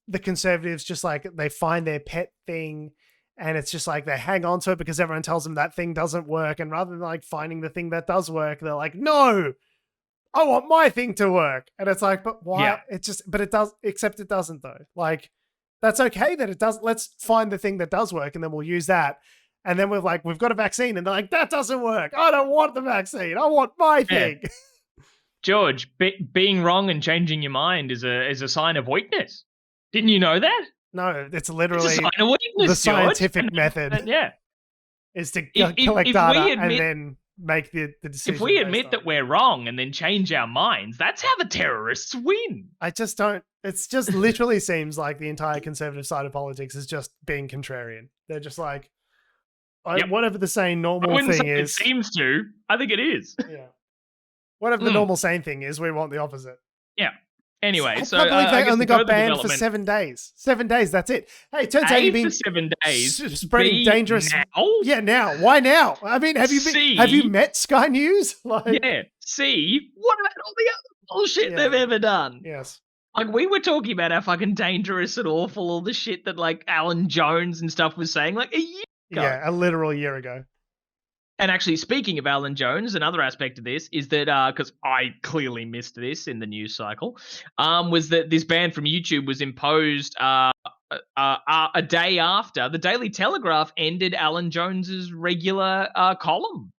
the conservatives just like they find their pet thing and it's just like they hang on to it because everyone tells them that thing doesn't work. And rather than like finding the thing that does work, they're like, no, I want my thing to work. And it's like, but why? Yeah. It does, except it doesn't though. Like, that's okay that it does. Let's find the thing that does work and then we'll use that. And then we've got a vaccine and they're like, that doesn't work. I don't want the vaccine. I want my thing. George, being wrong and changing your mind is a sign of weakness. Didn't you know that? No, it's literally a sign of weakness, the scientific method. Yeah. Is to collect data and then make the decision. If we admit that we're wrong and then change our minds, that's how the terrorists win. I just don't. It's just literally seems like the entire conservative side of politics is just being contrarian. They're just like, whatever the sane normal thing is. It seems to. I think it is. Yeah. Whatever the normal sane thing is, we want the opposite. Yeah. Anyway, I can't believe they only got banned for 7 days. 7 days, that's it. Hey, it turns out you've been for 7 days spreading dangerous. Now? Yeah, now. Why now? I mean, have you met Sky News? Yeah. See, what about all the other bullshit they've ever done? Yes. Like, we were talking about how fucking dangerous and awful all the shit that, like, Alan Jones and stuff was saying, like, a year ago. Yeah, a literal year ago. And actually, speaking of Alan Jones, another aspect of this is that, because I clearly missed this in the news cycle, was that this ban from YouTube was imposed a day after the Daily Telegraph ended Alan Jones's regular column.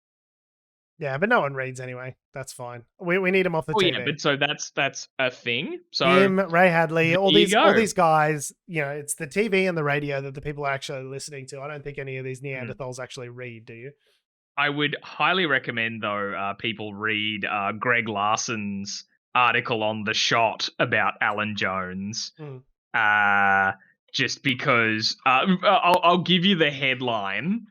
Yeah, but no one reads anyway. That's fine. We need him off the TV. Yeah, but so that's a thing. So him, Ray Hadley, all these guys. You know, it's the TV and the radio that the people are actually listening to. I don't think any of these Neanderthals actually read. Do you? I would highly recommend, though, people read Greg Larson's article on The Shot about Alan Jones. Just because I'll give you the headline,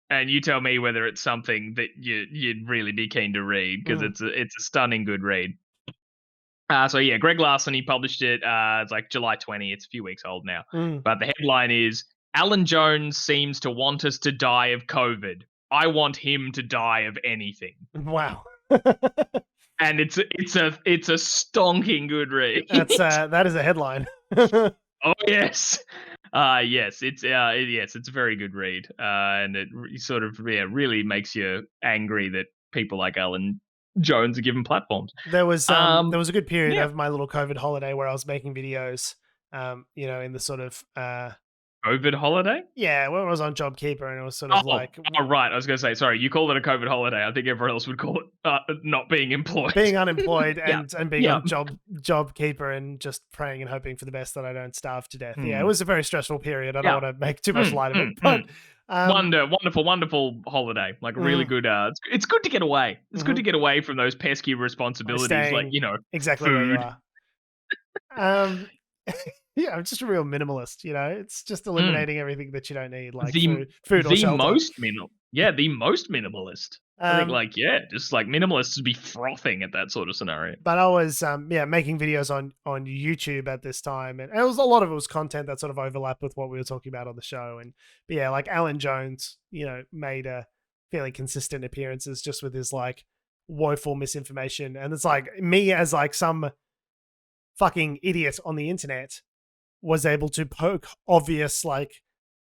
and you tell me whether it's something that you'd really be keen to read, because it's a stunning good read. So yeah, Greg Larson, he published it. It's like July 20. It's a few weeks old now. But the headline is, Alan Jones seems to want us to die of COVID. I want him to die of anything. Wow. And it's a stonking good read. That is a headline. Oh yes. Yes, it's a very good read. And it sort of really makes you angry that people like Alan Jones are given platforms. There was a good period of my little COVID holiday where I was making videos, in the sort of COVID holiday? Yeah, when I was on JobKeeper, and it was sort of like... Oh, right. I was going to say, sorry, you called it a COVID holiday. I think everyone else would call it not being employed. Being unemployed and being on JobKeeper and just praying and hoping for the best that I don't starve to death. Yeah, it was a very stressful period. I don't want to make too much light of it. But wonderful holiday. Like really good. It's good to get away. It's good to get away from those pesky responsibilities, like, exactly food. Where you are. Yeah, I'm just a real minimalist, It's just eliminating everything that you don't need, like food or shelter. The most minimalist. I think, just like minimalists would be frothing at that sort of scenario. But I was, making videos on YouTube at this time, and a lot of it was content that sort of overlapped with what we were talking about on the show. Like Alan Jones, made a fairly consistent appearances just with his like woeful misinformation, and it's like me as like some fucking idiot on the internet was able to poke obvious like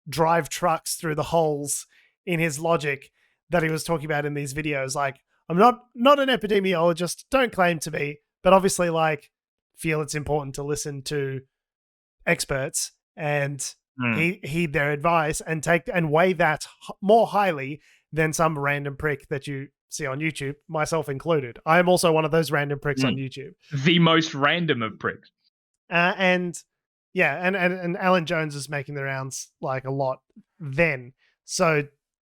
drive trucks through the holes in his logic that he was talking about in these videos. Like, I'm not an epidemiologist, don't claim to be, but obviously like feel it's important to listen to experts and heed their advice and take and weigh that more highly than some random prick that you see on YouTube, myself included. I am also one of those random pricks on YouTube. The most random of pricks. And Alan Jones is making the rounds like a lot then. So,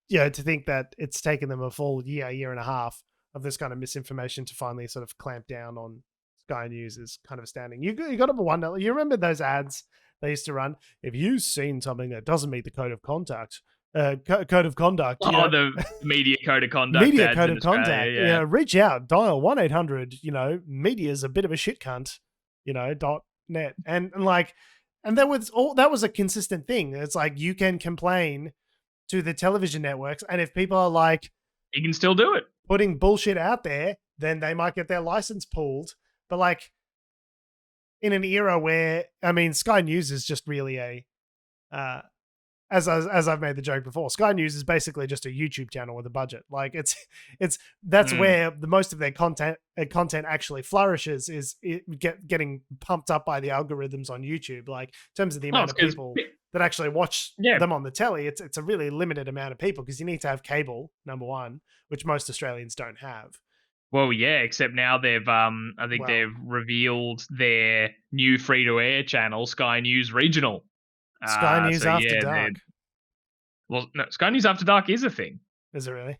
to think that it's taken them a full year and a half of this kind of misinformation to finally sort of clamp down on Sky News is kind of astounding. You got to wonder, you remember those ads they used to run? If you've seen something that doesn't meet the code of conduct, the media code of conduct. Media code of conduct. Yeah. Reach out, dial 1-800, media's a bit of a shit cunt, .net. And that was a consistent thing. It's like you can complain to the television networks, and if people are like, you can still do it, putting bullshit out there, then they might get their license pulled. But like in an era where, Sky News is just really as I've made the joke before, Sky News is basically just a YouTube channel with a budget. Like that's where the most of their content actually flourishes, is getting pumped up by the algorithms on YouTube. Like in terms of the amount of people that actually watch them on the telly, it's a really limited amount of people, because you need to have cable, number one, which most Australians don't have. Well, yeah, except now they've they've revealed their new free-to-air channel, Sky News Regional. Sky News After Dark. Well, no, Sky News After Dark is a thing. Is it really?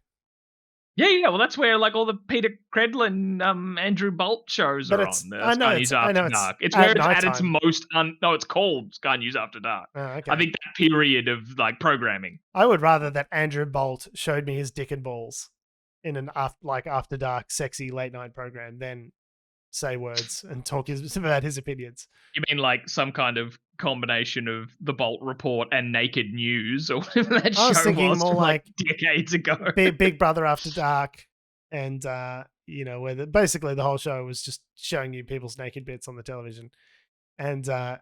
Yeah. Well, that's where like all the Peter Credlin, Andrew Bolt shows are on. Sky News After Dark. It's where it's at its most. No, it's called Sky News After Dark. Oh, okay. I think that period of like programming. I would rather that Andrew Bolt showed me his dick and balls in an after dark, sexy late night program than say words and talk about his opinions. You mean like some kind of combination of the Bolt Report and Naked News, or whatever that show was more from like decades ago? Big Brother After Dark, and where basically the whole show was just showing you people's naked bits on the television, and I've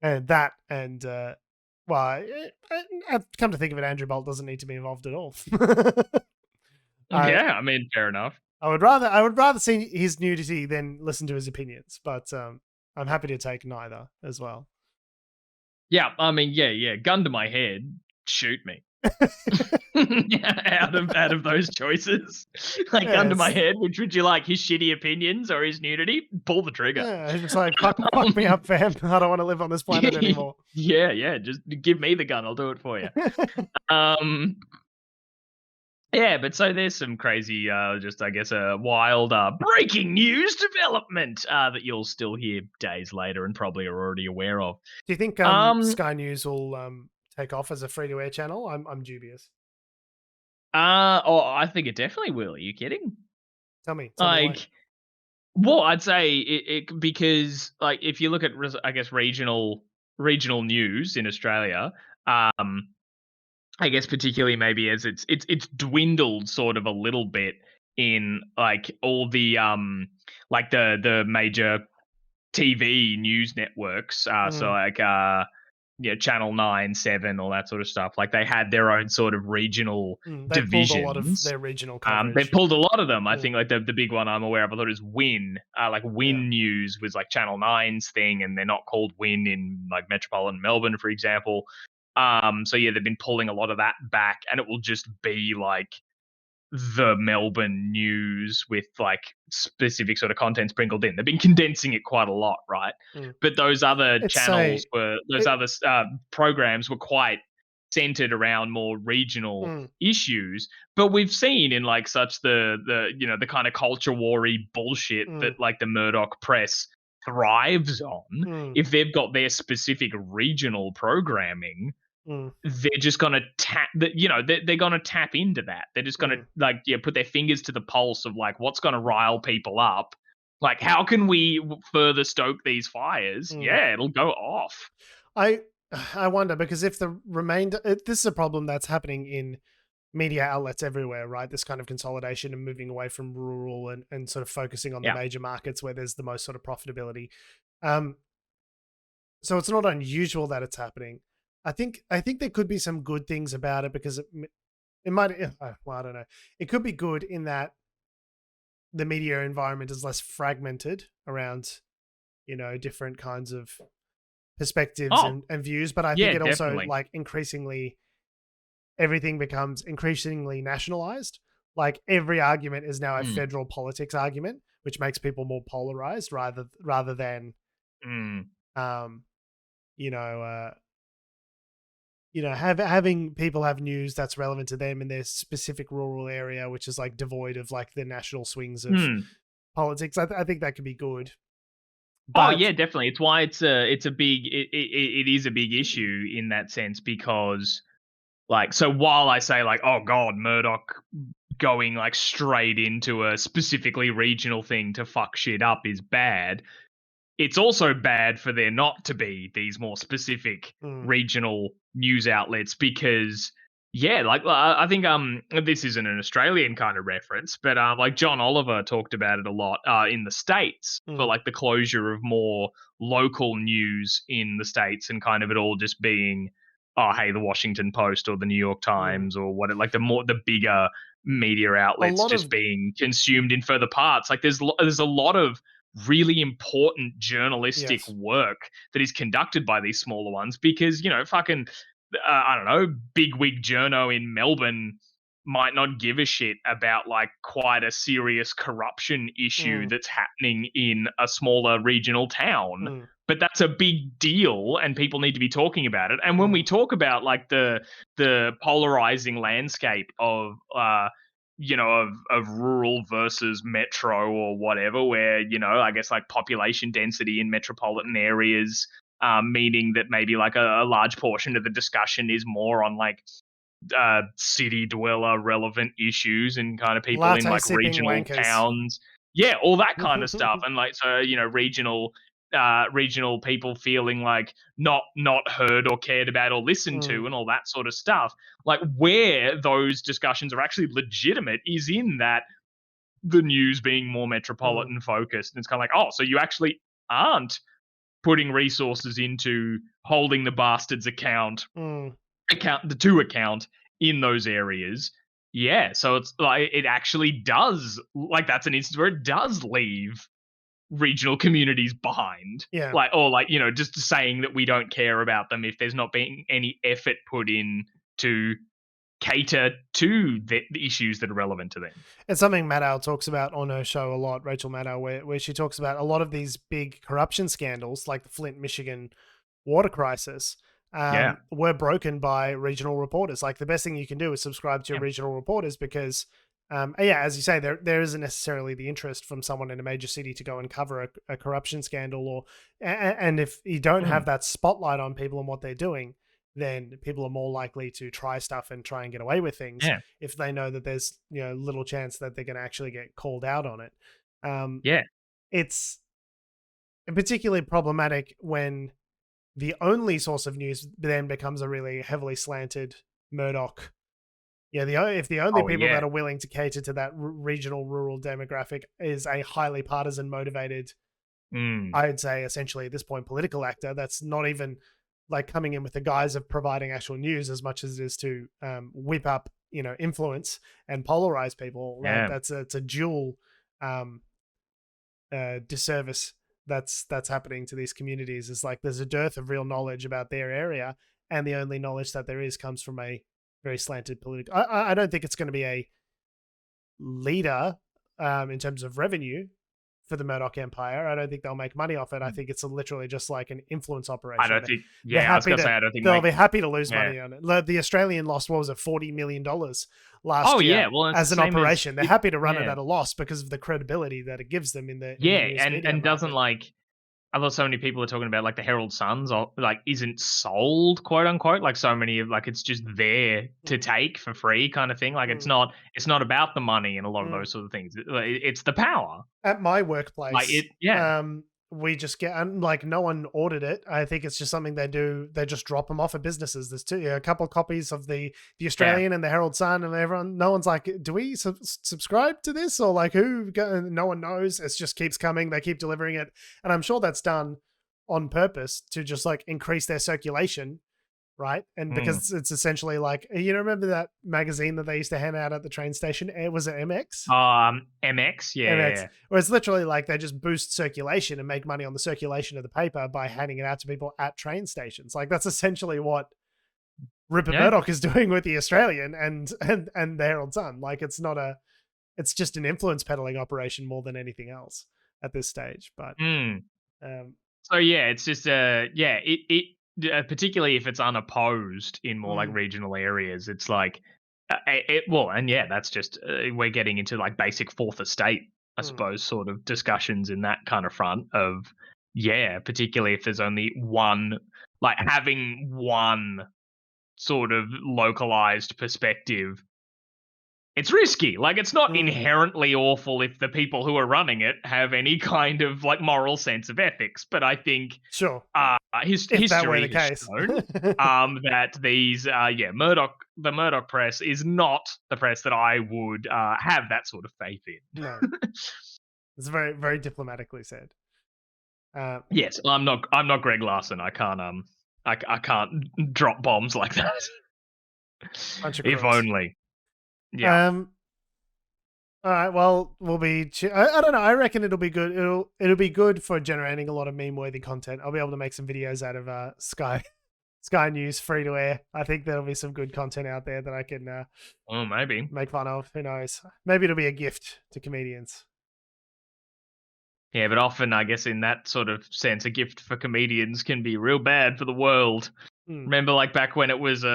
come to think of it, Andrew Bolt doesn't need to be involved at all. I mean, fair enough. I would rather see his nudity than listen to his opinions, but I'm happy to take neither as well. Yeah, I mean, yeah. Gun to my head, shoot me. out of those choices, like gun to my head, which would you like? His shitty opinions or his nudity? Pull the trigger. Yeah, it's just like fuck me up, fam. I don't want to live on this planet anymore. Yeah. Just give me the gun. I'll do it for you. Yeah, but so there's some crazy, just I guess a wild breaking news development that you'll still hear days later and probably are already aware of. Do you think Sky News will take off as a free-to-air channel? I'm dubious. I think it definitely will. Are you kidding? Tell me well, I'd say it because like if you look at I guess regional news in Australia, I guess particularly maybe as it's dwindled sort of a little bit in like all the like the major TV news networks. So like Channel 9, 7, all that sort of stuff. Like they had their own sort of regional divisions. Pulled a lot of their regional coverage. They pulled a lot of them. I think like the big one I'm aware of, I thought it was Win. Like Win News was like Channel 9's thing, and they're not called Win in like metropolitan Melbourne, for example. So yeah, they've been pulling a lot of that back, and it will just be like the Melbourne news with like specific sort of content sprinkled in. They've been condensing it quite a lot, right? But those other programs were quite centered around more regional issues. But we've seen in like such the kind of culture war-y bullshit that like the Murdoch press thrives on. If they've got their specific regional programming, they're just gonna tap that. They're gonna tap into that. They're just gonna put their fingers to the pulse of like what's gonna rile people up. Like how can we further stoke these fires? Yeah, it'll go off. I wonder, because if the remainder, this is a problem that's happening in media outlets everywhere, right? This kind of consolidation and moving away from rural and sort of focusing on the major markets where there's the most sort of profitability. So it's not unusual that it's happening. I think there could be some good things about it, because it might, well, I don't know. It could be good in that the media environment is less fragmented around, different kinds of perspectives and views. But I think it also like increasingly, everything becomes increasingly nationalized. Like every argument is now a federal politics argument, which makes people more polarized rather than, having people have news that's relevant to them in their specific rural area, which is like devoid of like the national swings of politics. I think that could be good. But, yeah, definitely. It's why it is a big issue in that sense, because like, so while I say like, oh God, Murdoch going like straight into a specifically regional thing to fuck shit up is bad, it's also bad for there not to be these more specific regional news outlets, because I think this isn't an Australian kind of reference, but like John Oliver talked about it a lot in the States for like the closure of more local news in the States, and kind of it all just being, oh hey, the Washington Post or the New York Times or what, like the bigger media outlets just being consumed in further parts. Like there's a lot of really important journalistic work that is conducted by these smaller ones, because fucking I don't know, bigwig journo in Melbourne might not give a shit about like quite a serious corruption issue that's happening in a smaller regional town, but that's a big deal and people need to be talking about it. And when we talk about like the polarizing landscape of of rural versus metro or whatever, where, I guess like population density in metropolitan areas, meaning that maybe like a large portion of the discussion is more on like city dweller relevant issues and kind of people in like regional wankers. towns. Yeah, all that kind of stuff. And like, so, regional people feeling like not heard or cared about or listened to and all that sort of stuff. Like, where those discussions are actually legitimate is in that the news being more metropolitan focused. And it's kind of like, oh, so you actually aren't putting resources into holding the bastards account in those areas. Yeah, so it's like it actually does, like, that's an instance where it does leave regional communities behind. Yeah. Like, or like, just saying that we don't care about them if there's not being any effort put in to cater to the issues that are relevant to them. It's something Maddow talks about on her show a lot, Rachel Maddow, where she talks about a lot of these big corruption scandals, like the Flint, Michigan water crisis, were broken by regional reporters. Like, the best thing you can do is subscribe to your regional reporters because, as you say, there isn't necessarily the interest from someone in a major city to go and cover a corruption scandal, and if you don't have that spotlight on people and what they're doing, then people are more likely to try stuff and try and get away with things if they know that there's little chance that they're going to actually get called out on it. It's particularly problematic when the only source of news then becomes a really heavily slanted Murdoch. If the only people that are willing to cater to that regional rural demographic is a highly partisan motivated, I'd say essentially at this point political actor that's not even like coming in with the guise of providing actual news as much as it is to whip up influence and polarize people. It's a dual disservice that's happening to these communities. Is like there's a dearth of real knowledge about their area, and the only knowledge that there is comes from a very slanted political. I don't think it's going to be a leader in terms of revenue for the Murdoch Empire. I don't think they'll make money off it. I think it's literally just like an influence operation. I don't think. Yeah, I was going to say I don't think they'll be happy to lose money on it. The Australian lost, what was it, $40 million last year? Well, as an operation, they're happy to run it at a loss because of the credibility that it gives them in the and doesn't like. I thought so many people are talking about like the Herald Suns like isn't sold, quote unquote, like so many of like it's just there to take for free kind of thing. Like it's not about the money and a lot of those sort of things. It's the power. At my workplace, we just get like no one ordered it. I think it's just something they do. They just drop them off at businesses. There's a couple of copies of the Australian and the Herald Sun, and everyone. No one's like, do we subscribe to this or like who? No one knows. It just keeps coming. They keep delivering it, and I'm sure that's done on purpose to just like increase their circulation. Right. And because it's essentially like, remember that magazine that they used to hand out at the train station? Was it MX? MX. Yeah. MX. Where it's literally like they just boost circulation and make money on the circulation of the paper by handing it out to people at train stations. Like that's essentially what Rupert Murdoch is doing with the Australian and the Herald Sun. Like it's just an influence peddling operation more than anything else at this stage. But it's just particularly if it's unopposed in more like regional areas, it's like that's just we're getting into like basic fourth estate, I suppose, sort of discussions in that kind of front of particularly if there's only one, like having one sort of localized perspective. It's risky. Like it's not inherently awful if the people who are running it have any kind of like moral sense of ethics. But I think history has shown that these the Murdoch press is not the press that I would have that sort of faith in. No, it's very very diplomatically said. Yes, I'm not Greg Larson. I can't I can't drop bombs like that. If only. Yeah. All right. Well, we'll be. I don't know. I reckon it'll be good. It'll be good for generating a lot of meme-worthy content. I'll be able to make some videos out of Sky News free to air. I think there'll be some good content out there that I can. Maybe make fun of. Who knows? Maybe it'll be a gift to comedians. Yeah, but often, I guess, in that sort of sense, a gift for comedians can be real bad for the world. Remember, like back when it was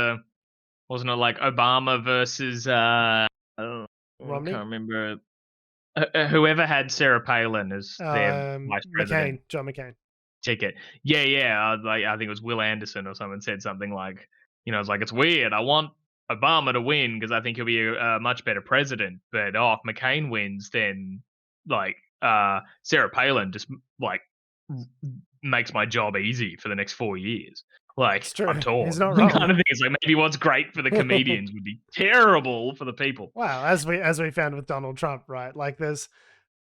wasn't it like Obama versus Romney? I can't remember. Whoever had Sarah Palin as their vice president. John McCain. Ticket. Yeah. I think it was Will Anderson or someone said something like, it's like, it's weird. I want Obama to win because I think he'll be a much better president. But if McCain wins, then Sarah Palin just makes my job easy for the next 4 years. Like, I'm torn. He's not wrong. Kind of thing. It's like maybe what's great for the comedians would be terrible for the people. Wow, as we found with Donald Trump, right? Like, there's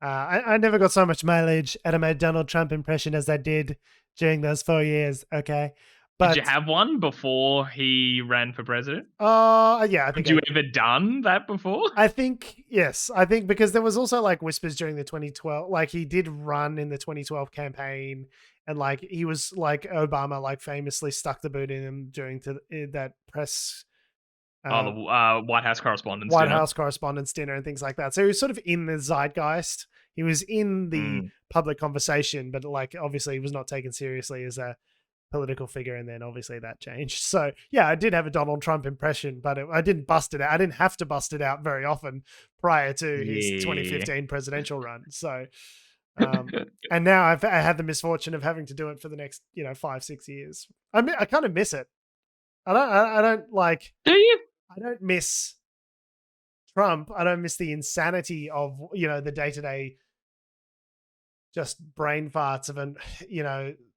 I never got so much mileage out of my Donald Trump impression as I did during those 4 years. Okay, but did you have one before he ran for president? Yeah, I think. Had you ever done that before? I think yes. I think because there was also like whispers during the 2012, like he did run in the 2012 campaign, and like he was like Obama, like famously stuck the boot in him during that press. The White House Correspondents' House Correspondents' Dinner and things like that. So he was sort of in the zeitgeist. He was in the public conversation, but like obviously he was not taken seriously as a political figure, and then obviously that changed. So yeah, I did have a Donald Trump impression, but I didn't bust it out. I didn't have to bust it out very often prior to his 2015 presidential run. So, and now I had the misfortune of having to do it for the next 5-6 years. I kind of miss it. I don't like. Do you? I don't miss Trump. I don't miss the insanity of, the day-to-day just brain farts of an,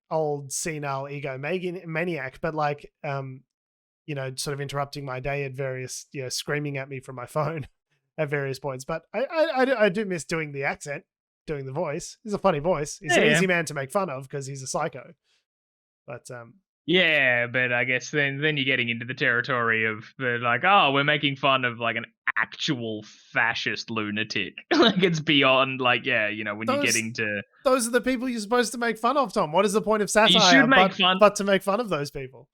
old senile ego maniac, but like, sort of interrupting my day at various, screaming at me from my phone at various points. But I do miss doing the accent, doing the voice. He's a funny voice. He's an easy man to make fun of because he's a psycho. But, yeah, but I guess then you're getting into the territory of like, oh, we're making fun of like an actual fascist lunatic. Like it's beyond like, when you're getting to those are the people you're supposed to make fun of, Tom. What is the point of satire? You should make fun, but to make fun of those people.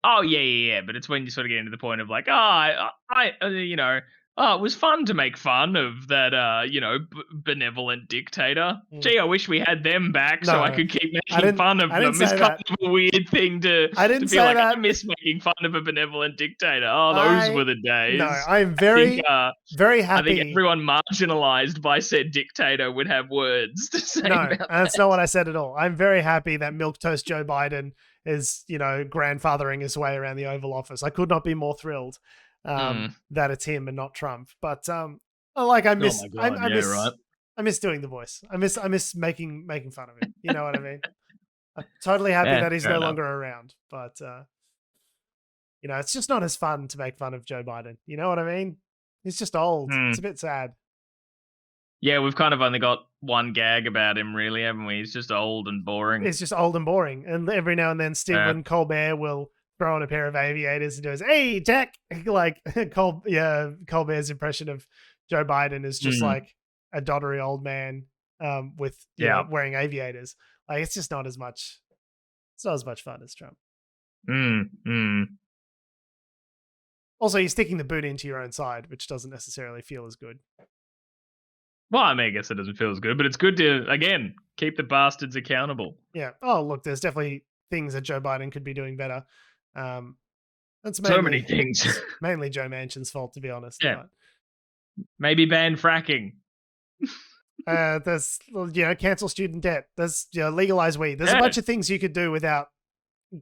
Oh yeah. But it's when you sort of get into the point of like, it was fun to make fun of that, benevolent dictator. Gee, I wish we had them back so I could keep making fun of them. It's kind of a weird thing to be like, I miss making fun of a benevolent dictator. Oh, those were the days. No, I'm very happy. I think everyone marginalized by said dictator would have words to say about that. That's not what I said at all. I'm very happy that milquetoast Joe Biden is, grandfathering his way around the Oval Office. I could not be more thrilled. That it's him and not Trump, but I miss I miss doing the voice. I miss making fun of him. You know what I mean? I'm totally happy that he's no longer around, but it's just not as fun to make fun of Joe Biden. You know what I mean? He's just old. It's a bit sad. Yeah, we've kind of only got one gag about him, really, haven't we? He's just old and boring. He's just old and boring, and every now and then Stephen Colbert will throw on a pair of aviators and do his, "Hey, Jack!" Like Colbert's impression of Joe Biden is just like a doddery old man with wearing aviators. Like it's just not as much. It's not as much fun as Trump. Also, you're sticking the boot into your own side, which doesn't necessarily feel as good. Well, I guess it doesn't feel as good, but it's good to again keep the bastards accountable. Yeah. Oh, look, there's definitely things that Joe Biden could be doing better. That's so many things. Mainly Joe Manchin's fault, to be honest. Yeah. But maybe ban fracking. There's cancel student debt. There's legalize weed. There's a bunch of things you could do without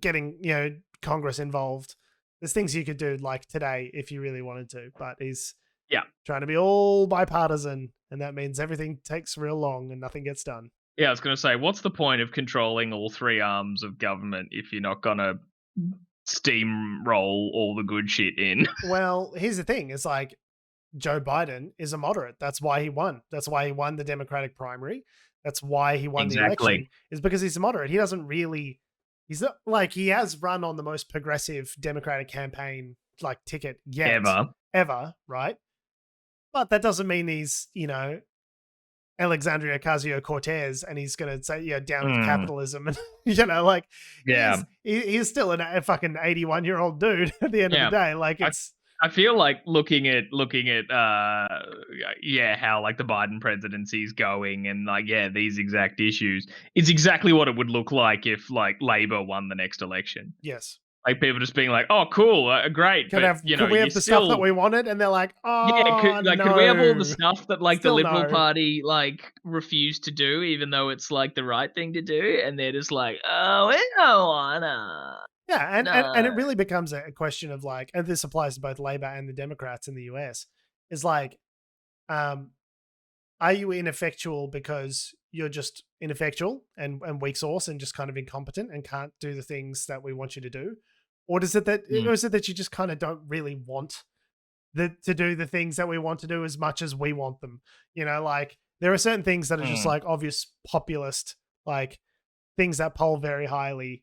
getting Congress involved. There's things you could do like today if you really wanted to, but he's trying to be all bipartisan, and that means everything takes real long and nothing gets done. Yeah, I was going to say, what's the point of controlling all three arms of government if you're not going to steamroll all the good shit in? Well, here's the thing. It's like Joe Biden is a moderate. That's why he won. That's why he won the Democratic primary. That's why he won the election. Is because he's a moderate. He doesn't really... He's not like... He has run on the most progressive Democratic campaign ticket yet. Ever, right? But that doesn't mean he's, Alexandria Ocasio-Cortez and he's going to say, down with capitalism. And, he's still a fucking 81-year-old dude at the end of the day. Like, it's... I feel like looking at how like the Biden presidency is going and these exact issues is exactly what it would look like if like Labor won the next election. Yes. Like people just being like, "Oh, cool, great," Could but we have the stuff that we wanted? And they're like, "Oh, could we have all the stuff that like Still the Liberal no. Party like refused to do, even though it's like the right thing to do?" And they're just like, "Oh, we don't wanna." Yeah, and No. it really becomes a question of like, and this applies to both Labor and the Democrats in the US, is like, are you ineffectual because you're just ineffectual and weak sauce and just kind of incompetent and can't do the things that we want you to do? Or is it that you just kind of don't really want to do the things that we want to do as much as we want them? You know, like there are certain things that are just like obvious populist, like things that poll very highly,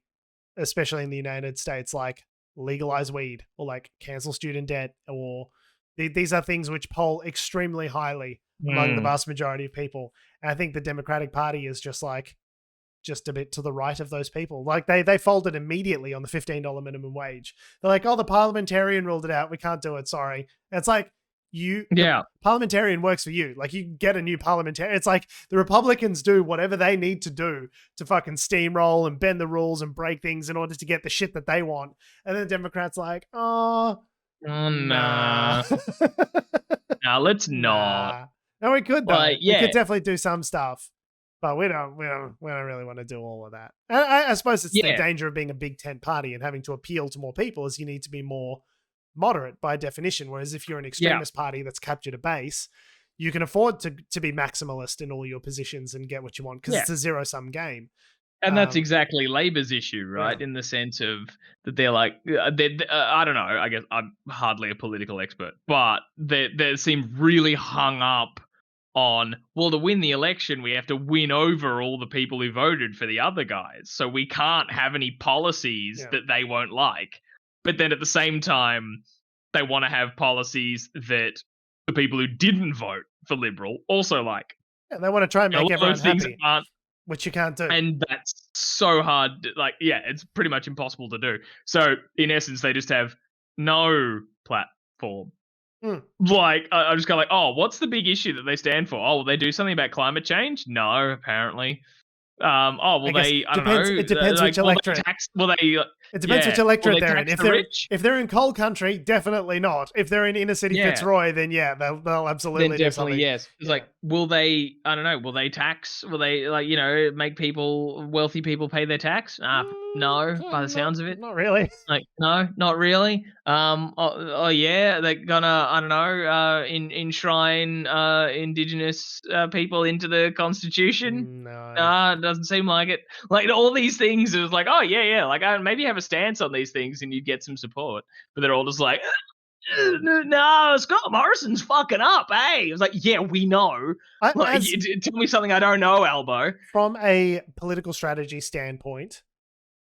especially in the United States, like legalize weed or like cancel student debt, or these are things which poll extremely highly among the vast majority of people. And I think the Democratic Party is just like, just a bit to the right of those people. Like they folded immediately on the $15 minimum wage. They're like, oh, the parliamentarian ruled it out. We can't do it. Sorry. And it's like, the parliamentarian works for you. Like you get a new parliamentarian. It's like the Republicans do whatever they need to do to fucking steamroll and bend the rules and break things in order to get the shit that they want. And then the Democrats like, oh nah. Nah, let's not. No, we could though. Like, we could definitely do some stuff, but we don't really want to do all of that. And I suppose it's the danger of being a Big Tent party and having to appeal to more people, is you need to be more moderate by definition. Whereas if you're an extremist party that's captured a base, you can afford to be maximalist in all your positions and get what you want, because it's a zero-sum game. And that's exactly Labor's issue, right? In the sense of that they're like, I don't know, I guess I'm hardly a political expert, but they seem really hung up on, well, to win the election, we have to win over all the people who voted for the other guys. So we can't have any policies that they won't like. But then at the same time, they want to have policies that the people who didn't vote for Liberal also like. Yeah, they want to try and make everyone happy, which you can't do. And that's so hard. Like, it's pretty much impossible to do. So in essence, they just have no platform. Like, I'm just kind of like, oh, what's the big issue that they stand for? Oh, will they do something about climate change? No, apparently. I don't know. It depends which electorate. It depends which electorate they're in. If they're in coal country, definitely not. If they're in inner city Fitzroy, then they'll absolutely do something. Yes. It's like, will they? I don't know. Will they tax? Will they make wealthy people pay their tax? No, by the sounds of it, not really. Like, no, not really. They're gonna, I don't know, enshrine Indigenous people into the Constitution. No, it doesn't seem like it. Like all these things, it was like, oh yeah, like maybe have a stance on these things and you'd get some support. But they're all just like, no, Scott Morrison's fucking up. Hey, it was like, yeah, we know. Tell me something I don't know, Albo. From a political strategy standpoint,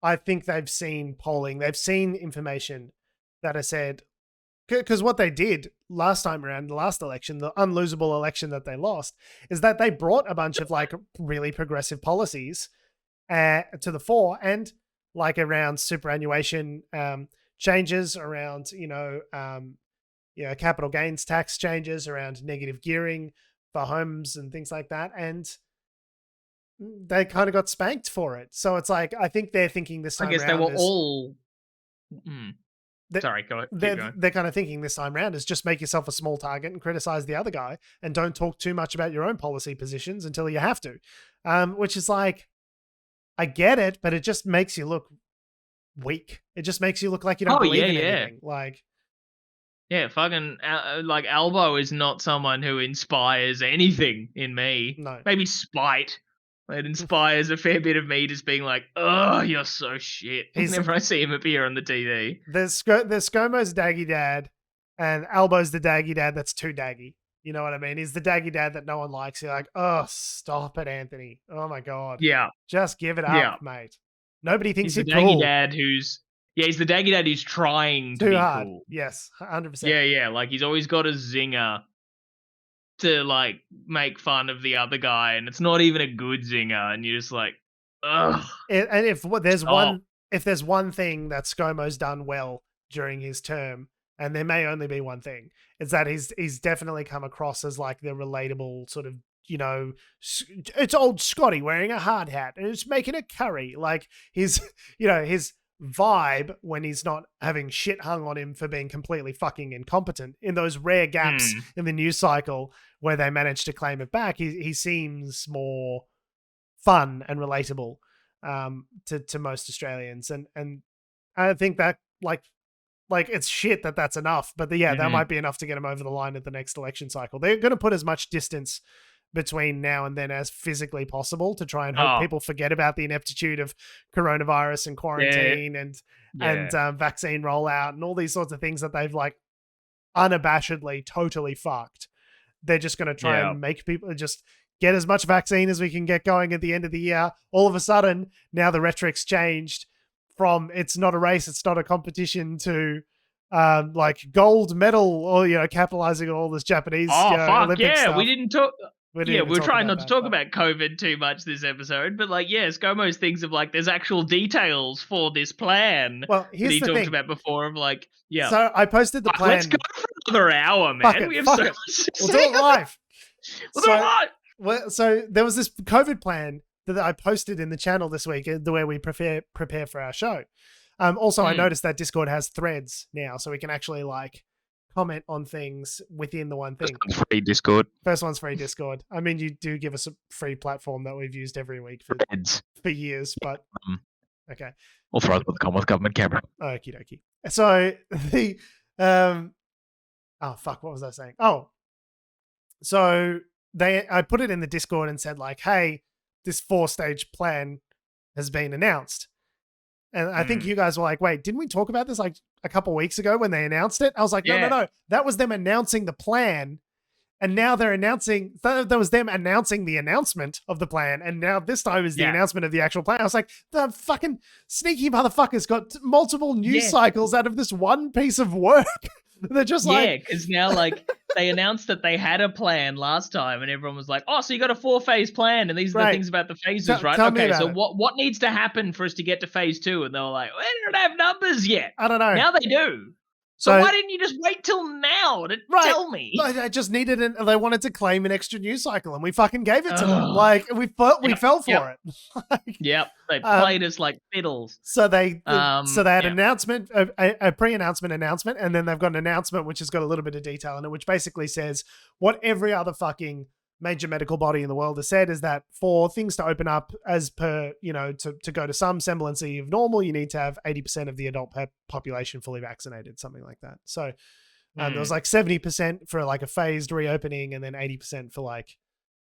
I think they've seen polling, they've seen information that has said, because what they did last time around, the last election, the unlosable election that they lost, is that they brought a bunch of like really progressive policies to the fore, and like around superannuation changes, around capital gains tax changes, around negative gearing for homes and things like that, and they kind of got spanked for it. So it's like, I think they're thinking this time around. I guess they were all. Sorry, go ahead. They're kind of thinking this time around is just make yourself a small target and criticize the other guy, and don't talk too much about your own policy positions until you have to. Which is like, I get it, but it just makes you look weak. It just makes you look like you don't believe in anything. Like, yeah, fucking like Albo is not someone who inspires anything in me. No, maybe spite. It inspires a fair bit of me just being like, oh, you're so shit. Whenever I see him appear on the TV. There's ScoMo's daggy dad, and Albo's the daggy dad that's too daggy. You know what I mean? He's the daggy dad that no one likes. You're like, oh, stop it, Anthony. Oh my God. Yeah. Just give it up, mate. Nobody thinks he's you're cool. He's the daggy dad who's trying to be hard. Cool. Yes, 100%. Yeah. Like he's always got a zinger to like make fun of the other guy, and it's not even a good zinger, and you're just like, ugh. And if there's one thing that ScoMo's done well during his term, and there may only be one thing, it's that he's definitely come across as like the relatable sort of, it's old Scotty wearing a hard hat and it's making a curry. Like his vibe when he's not having shit hung on him for being completely fucking incompetent. In those rare gaps in the news cycle where they manage to claim it back, he seems more fun and relatable to most Australians. And I think that like it's shit that's enough, but that might be enough to get him over the line at the next election cycle. They're going to put as much distance between now and then as physically possible to try and hope people forget about the ineptitude of coronavirus and quarantine and vaccine rollout and all these sorts of things that they've like unabashedly totally fucked. They're just going to try and make people just get as much vaccine as we can get going at the end of the year. All of a sudden, now the rhetoric's changed from it's not a race, it's not a competition to like gold medal or, capitalizing on all this Japanese Olympic stuff. We didn't talk... we're trying not to talk about COVID too much this episode, but like, ScoMo's things of like, there's actual details for this plan that he talked about before of like, So I posted the plan. Let's go for another hour, man. We have so much to We'll do it live. We'll do it live. Well, so there was this COVID plan that I posted in the channel this week, the way we prepare for our show. Also, I noticed that Discord has threads now, so we can actually like comment on things within the one thing. Free Discord. First one's free Discord. I mean, you do give us a free platform that we've used every week for years, but okay. We'll throw it with the Commonwealth government camera. Okie dokie. So the what was I saying? Oh, so I put it in the Discord and said like, hey, this 4-stage plan has been announced. And I think you guys were like, wait, didn't we talk about this like a couple of weeks ago when they announced it? I was like, no. That was them announcing the plan. And now they're announcing, that was them announcing the announcement of the plan. And now this time is the announcement of the actual plan. I was like, the fucking sneaky motherfuckers got multiple news cycles out of this one piece of work. They're just because now like they announced that they had a plan last time and everyone was like, oh, so you got a 4-phase plan and these are the things about the phases, right? Okay, so what needs to happen for us to get to phase 2? And they were like, we don't have numbers yet. I don't know. Now they do. So why didn't you just wait till now to tell me? I just needed they wanted to claim an extra news cycle and we fucking gave it to them. Like we fell for it. They played us like fiddles. So they had announcement, a pre-announcement announcement, and then they've got an announcement which has got a little bit of detail in it, which basically says what every other fucking major medical body in the world has said is that for things to open up as per, to go to some semblance of normal, you need to have 80% of the adult population fully vaccinated, something like that. So there was like 70% for like a phased reopening and then 80% for like,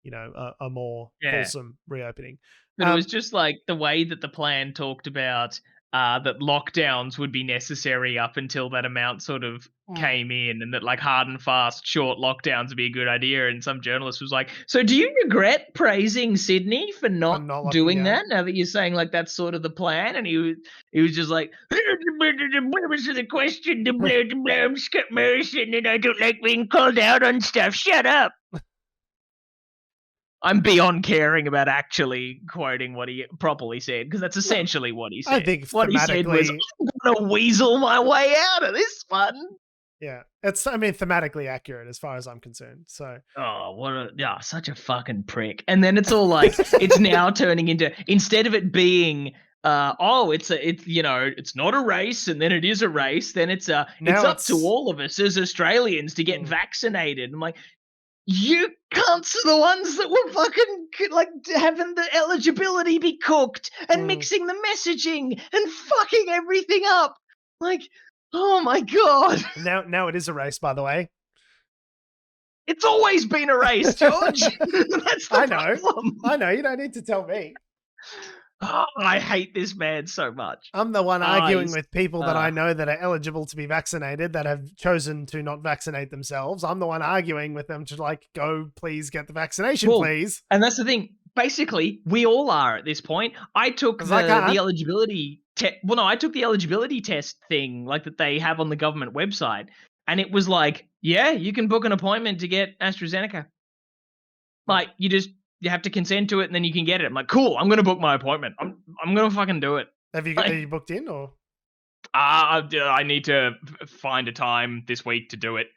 a more wholesome reopening. But it was just like the way that the plan talked about that lockdowns would be necessary up until that amount sort of came in, and that like hard and fast short lockdowns would be a good idea. And some journalist was like, so do you regret praising Sydney for not doing that now that you're saying like that's sort of the plan? And he was just like, what was the question? I'm Scott Morrison and I don't like being called out on stuff. Shut up. I'm beyond caring about actually quoting what he properly said, because that's essentially what he said. I think what he said was, I'm going to weasel my way out of this one. Yeah, it's, thematically accurate as far as I'm concerned. So, such a fucking prick. And then it's all like, it's now turning into, instead of it being, it's not a race, and then it is a race, then it's up to all of us as Australians to get vaccinated. I'm like, you cunts are the ones that were fucking like having the eligibility be cooked and mixing the messaging and fucking everything up. Like, oh my God. Now it is a race, by the way. It's always been a race, George. That's the problem. I know. You don't need to tell me. Oh, I hate this man so much. I'm the one arguing with people that I know that are eligible to be vaccinated that have chosen to not vaccinate themselves. I'm the one arguing with them to like, go, please get the vaccination, please. And that's the thing. Basically, we all are at this point. I took the eligibility I took the eligibility test thing like that they have on the government website, and it was like, yeah, you can book an appointment to get AstraZeneca. Like, you have to consent to it and then you can get it. I'm like, cool, I'm going to book my appointment. I'm going to fucking do it. Have you booked in or? I need to find a time this week to do it.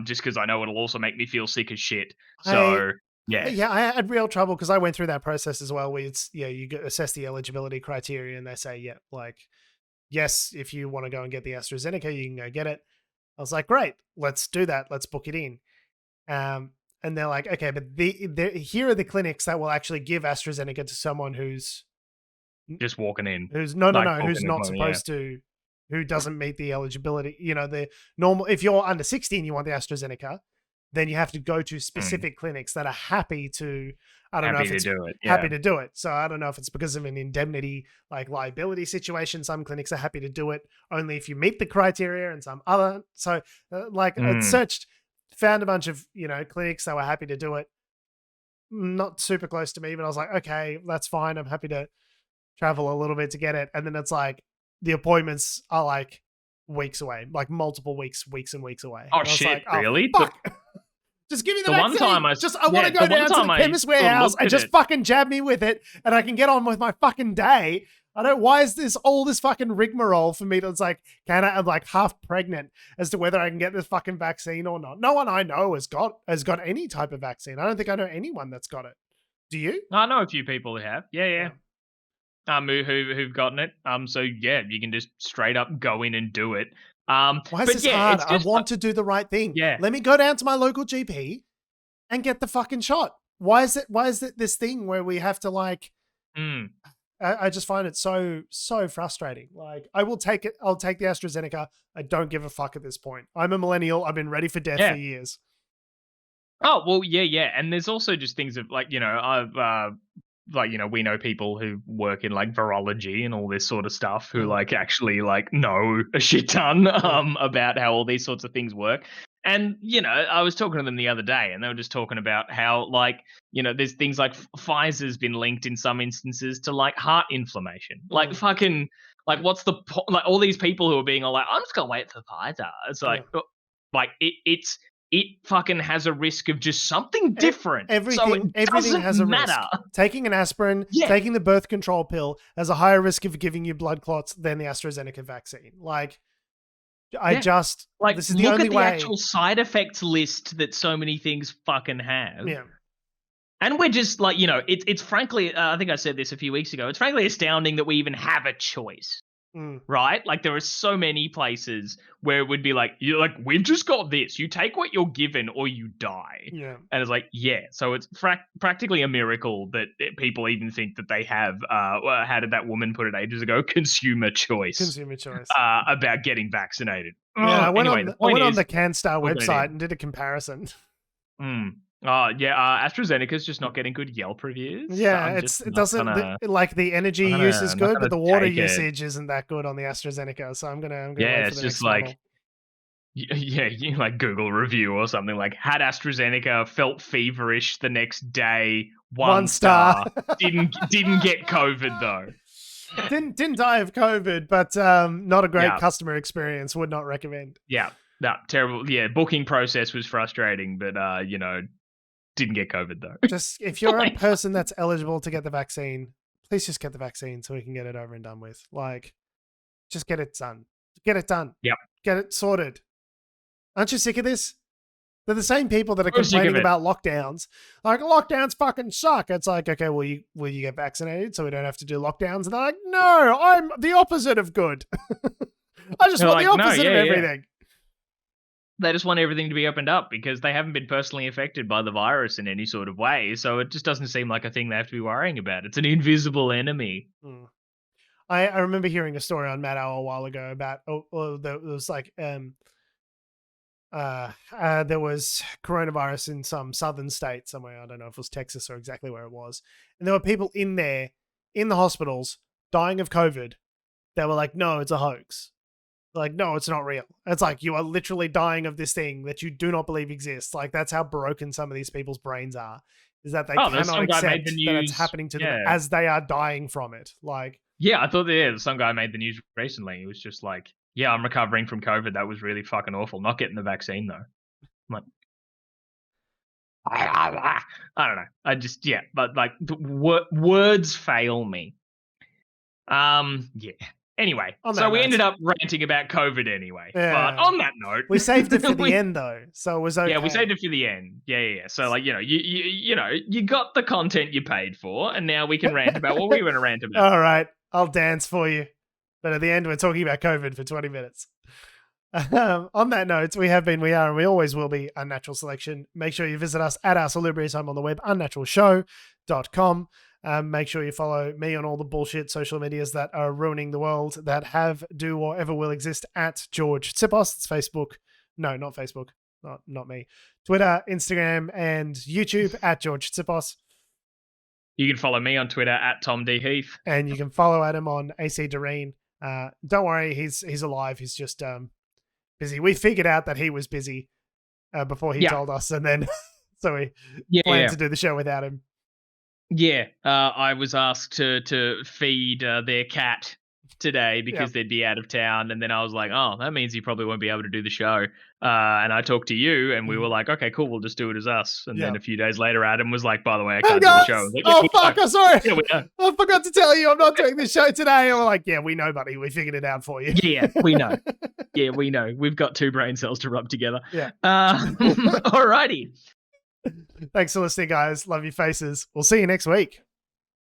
Just because I know it'll also make me feel sick as shit. So, yeah. Yeah, I had real trouble because I went through that process as well where you assess the eligibility criteria and they say, yes, if you want to go and get the AstraZeneca, you can go get it. I was like, great, let's do that. Let's book it in. And they're like, okay, but here are the clinics that will actually give AstraZeneca to someone who's just walking in. Who's who's not supposed to, who doesn't meet the eligibility. The normal, if you're under 60 and you want the AstraZeneca, then you have to go to specific clinics that are happy to, happy to do it. So I don't know if it's because of an indemnity, like liability situation. Some clinics are happy to do it only if you meet the criteria, and some other. So I searched, found a bunch of, clinics that were happy to do it. Not super close to me, but I was like, okay, that's fine. I'm happy to travel a little bit to get it. And then it's like the appointments are like weeks away, like multiple weeks and weeks away. Oh shit, like, really? Fuck. Just give me the vaccine. One time I want to go down to the chemist warehouse and just fucking jab me with it, and I can get on with my fucking day. Why is this all this fucking rigmarole for me that's like, I'm like half pregnant as to whether I can get this fucking vaccine or not. No one I know has got any type of vaccine. I don't think I know anyone that's got it. Do you? I know a few people who have. Yeah. Who've gotten it. So yeah, you can just straight up go in and do it. Why is this hard? I want to do the right thing. Yeah. Let me go down to my local GP and get the fucking shot. Why is it this thing where we have to like? I just find it so frustrating. Like, I will take it. I'll take the AstraZeneca. I don't give a fuck at this point. I'm a millennial. I've been ready for death for years. Oh well, yeah. And there's also just things of like, I've we know people who work in like virology and all this sort of stuff who like actually like know a shit ton about how all these sorts of things work. And, I was talking to them the other day and they were just talking about how like, there's things like Pfizer's been linked in some instances to like heart inflammation. Like fucking, like what's the point? Like all these people who are being all like, I'm just going to wait for Pfizer. It's like, it fucking has a risk of just something different. Everything has a risk. Taking an aspirin, taking the birth control pill has a higher risk of giving you blood clots than the AstraZeneca vaccine. Like, this is the only way. Look at the actual side effects list that so many things fucking have. Yeah. And we're just like, it's frankly, I think I said this a few weeks ago, it's frankly astounding that we even have a choice. Right? Like there are so many places where it would be like, we've just got this. You take what you're given or you die. Yeah. And it's like, so it's practically a miracle that people even think that they have, how did that woman put it ages ago? Consumer choice. About getting vaccinated. Yeah, I went on the CanStar website and did a comparison. AstraZeneca's just not getting good Yelp reviews. Yeah, like the energy use is good, but the water usage isn't that good on the AstraZeneca. So I'm gonna wait for it's the just next like model. you like Google review or something like had AstraZeneca, felt feverish the next day, one star. didn't get COVID though. Didn't die of COVID, but not a great customer experience. Would not recommend. Yeah, no, terrible. Yeah, booking process was frustrating, but didn't get COVID though. Just if you're a person that's eligible to get the vaccine, please just get the vaccine so we can get it over and done with. Like, just get it done. Get it done. Yep. Get it sorted. Aren't you sick of this? They're the same people that are complaining about lockdowns. Like, lockdowns fucking suck. It's like, okay, will you get vaccinated so we don't have to do lockdowns? And they're like, no, I'm the opposite of good. I just want the opposite of everything. Yeah. They just want everything to be opened up because they haven't been personally affected by the virus in any sort of way. So it just doesn't seem like a thing they have to be worrying about. It's an invisible enemy. I remember hearing a story on Matt Hour a while ago about there was like there was coronavirus in some southern state somewhere. I don't know if it was Texas or exactly where it was. And there were people in there in the hospitals dying of COVID. They were like, no, it's a hoax. Like, no, it's not real. It's like, you are literally dying of this thing that you do not believe exists. Like, that's how broken some of these people's brains are, is that they cannot accept that it's happening to them as they are dying from it. Like, yeah, I thought some guy made the news recently. It was just like, yeah, I'm recovering from COVID. That was really fucking awful. Not getting the vaccine though. I'm like, I don't know. I just, but like words fail me. Anyway, so we ended up ranting about COVID anyway. Yeah. But on that note, we saved it for the end though, so it was okay. Yeah, we saved it for the end. Yeah. So like, you got the content you paid for, and now we can rant about what we want to rant about. All right, I'll dance for you. But at the end, we're talking about COVID for 20 minutes. On that note, we have been, we are, and we always will be Unnatural Selection. Make sure you visit us at our salubrious home on the web, unnaturalshow.com. Make sure you follow me on all the bullshit social medias that are ruining the world, that have, do, or ever will exist, at George Tsipos. It's Facebook. No, not Facebook. Not me. Twitter, Instagram, and YouTube at George Tsipos. You can follow me on Twitter at Tom D. Heath. And you can follow Adam on AC Doreen. Don't worry, he's alive. He's just busy. We figured out that he was busy before he told us, and then so we planned to do the show without him. Yeah, I was asked to feed their cat today because they'd be out of town, and then I was like, oh, that means he probably won't be able to do the show. And I talked to you, and we were like, okay, cool, we'll just do it as us. And then a few days later, Adam was like, by the way, I can't do the show. Like, oh fuck, I'm sorry. I forgot to tell you I'm not doing the show today. And we're like, yeah, we know, buddy, we figured it out for you. Yeah, we know. Yeah, we know. We've got 2 brain cells to rub together. Yeah. Alrighty. Thanks for listening, guys. Love your faces. We'll see you next week.